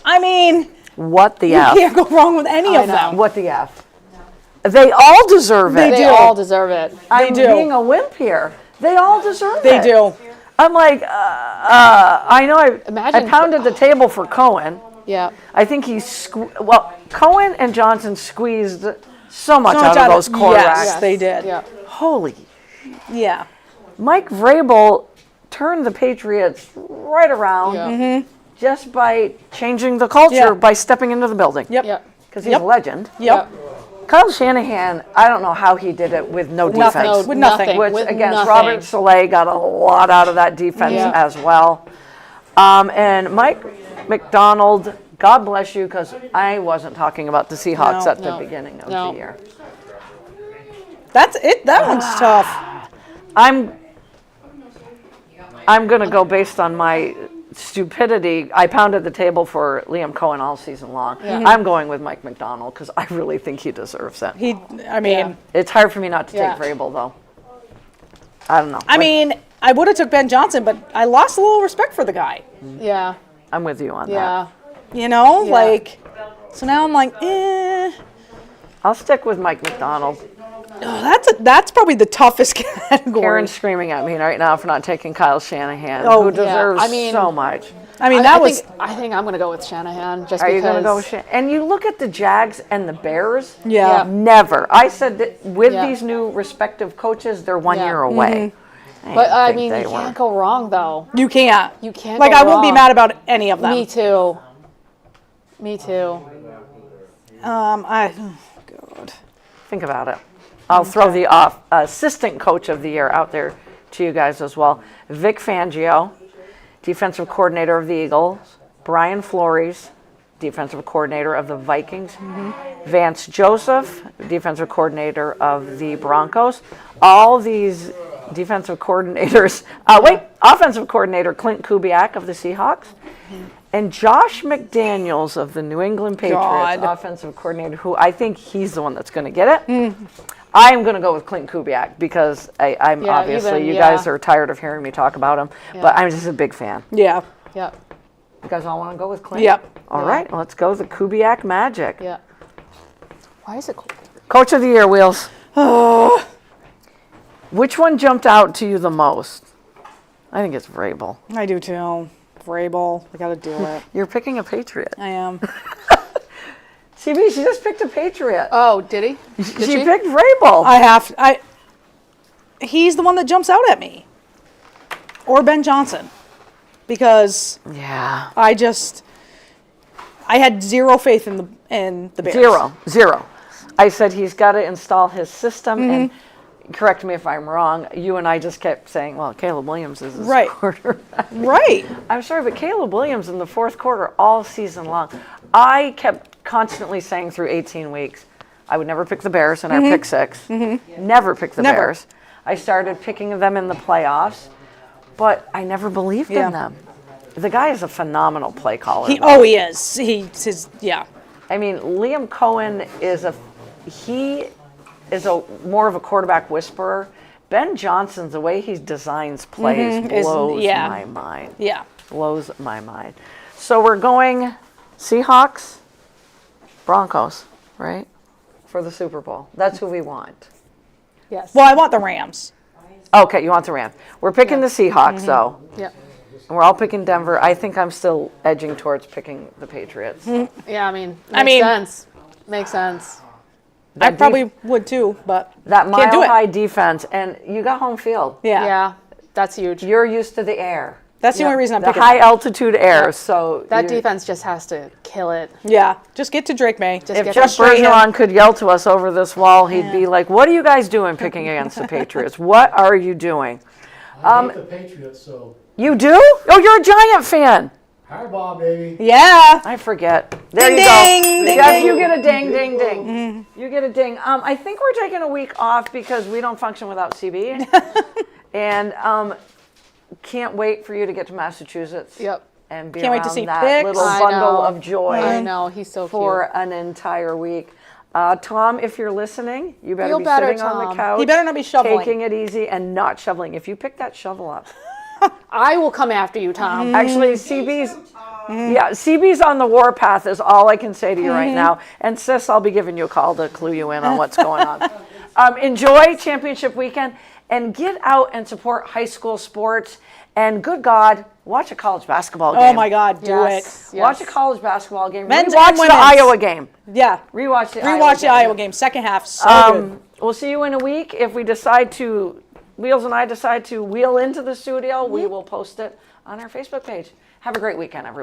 I mean, What the you F? can't go wrong with any of them. What the F? They all deserve it. They all deserve it. I'm do. being a wimp here. They all deserve They it. do. I'm like, I know I Imagine- pounded the table for Cohen. Yeah. I think Cohen and Johnson squeezed so much So out much of those quarterbacks. Yes, they did. Yeah. Holy. Yeah. Mike Vrabel turned the Patriots right around Yeah. just by changing the culture, Yeah. by stepping into the building. Yep. Yeah. Because he's Yep. a legend. Yep. Kyle Shanahan, I don't know how he did it with no defense. Nothing. With nothing. Which With against nothing. Robert Saleh got a lot out of that defense Yeah. as well. And Mike McDonald, God bless you, because I wasn't talking about the Seahawks No. at the beginning of No. the year. That's it. That one's tough. I'm going to go based on my stupidity. I pounded the table for Liam Cohen all season long. I'm going with Mike McDonald because I really think he deserves it. I mean, Yeah. It's hard for me not to take Yeah. Vrabel, though. I don't know. I mean, I would have took Ben Johnson, but I lost a little respect for the guy. Yeah. I'm with you on that. Yeah. You know, Yeah. like, so now I'm like, I'll stick with Mike McDonald. that's probably the toughest category. Karen's screaming at me right now for not taking Kyle Shanahan, Oh, who yeah. deserves I mean- so much. I mean, I think I'm going to go with Shanahan just Are because. you going to go with Shanahan? And you look at the Jags and the Bears. Yeah. Never. I said that with Yeah. these new respective coaches, they're 1 Yeah. year away. But I think mean, they you were. can't go wrong though. You can't. You can't. Like, go I won't be wrong. mad about any of them. Me too. Me too. God. Think about it. I'll throw the assistant coach of the year out there to you guys as well. Vic Fangio, defensive coordinator of the Eagles. Brian Flores, defensive coordinator of the Vikings. Vance Joseph, defensive coordinator of the Broncos. All these defensive coordinators. Offensive coordinator Clint Kubiak of the Seahawks. And Josh McDaniels of the New England Patriots, God. offensive coordinator, who I think he's the one that's going to get it. I'm going to go with Clint Kubiak because I'm Yeah, obviously, you yeah. guys are tired of hearing me talk about him, but I'm just a big fan. Yeah. Yep. You guys all want to go with Clint? Yep. All right, let's go the Kubiak magic. Yeah. Why is it cold? Coach of the year, Wheels. Which one jumped out to you the most? I think it's Vrabel. I do too. Vrabel. I got to do it. You're picking a Patriot. I am. CB, she just picked a Patriot. Oh, did he? Did she picked Vrabel. He's the one that jumps out at me. Or Ben Johnson. Because Yeah. I had zero faith in the Bears. Zero. I said he's got to install his system, and correct me if I'm wrong, you and I just kept saying, well, Caleb Williams is his Right. quarterback. Right. I'm sorry, but Caleb Williams in the fourth quarter all season long, I kept constantly saying through 18 weeks, I would never pick the Bears in our pick six. Never pick the Never. Bears. I started picking them in the playoffs, but I never believed Yeah. in them. The guy is a phenomenal play caller. He is. Yeah. I mean, Liam Cohen is more of a quarterback whisperer. Ben Johnson's, the way he designs plays blows yeah. my mind. Yeah. Blows my mind. So we're going Seahawks, Broncos, right? For the Super Bowl. That's who we want. Yes. Well, I want the Rams. Okay, you want the Rams. We're picking the Seahawks, though. Yep. And we're all picking Denver. I think I'm still edging towards picking the Patriots. Yeah, I mean, makes sense. Makes sense. I probably would too, but That can't do it. mile-high defense, and you got home field. Yeah. Yeah, that's huge. You're used to the air. That's the only reason I'm The picking high it. altitude air. So That you- defense just has to kill it. Yeah. Just get to Drake May. Just If get Jeff frustrate him. Bergeron could yell to us over this wall, he'd be like, "What are you guys doing picking against the Patriots? What are you doing?" I hate the Patriots, so You do? Oh, you're a Giant fan. Harbaugh, baby. Yeah. I forget. There Ding, you ding, go. ding, Jeff, ding. you get a ding, ding, ding. You get a ding. I think we're taking a week off because we don't function without CB, and can't wait for you to get to Massachusetts. Yep. and be Can't wait to around see that pics. little I bundle know. of joy I know, he's so for cute. an entire week. Tom, if you're listening, you better Feel be better, sitting on the Tom. couch. He better not be shoveling. Taking it easy and not shoveling. If you pick that shovel up. I will come after you, Tom. Actually, CB's on the warpath is all I can say to you right now. And sis, I'll be giving you a call to clue you in on what's going on. Enjoy championship weekend and get out and support high school sports. And good God, watch a college basketball game. Oh my God, do Yes, it. yes. Watch a college basketball game. Men's Rewatch and the women's. Iowa game. Yeah. Rewatch the Iowa game. Second half. So good. We'll see you in a week. If we decide to, Wheels and I decide to wheel into the studio, we will post it on our Facebook page. Have a great weekend, everyone.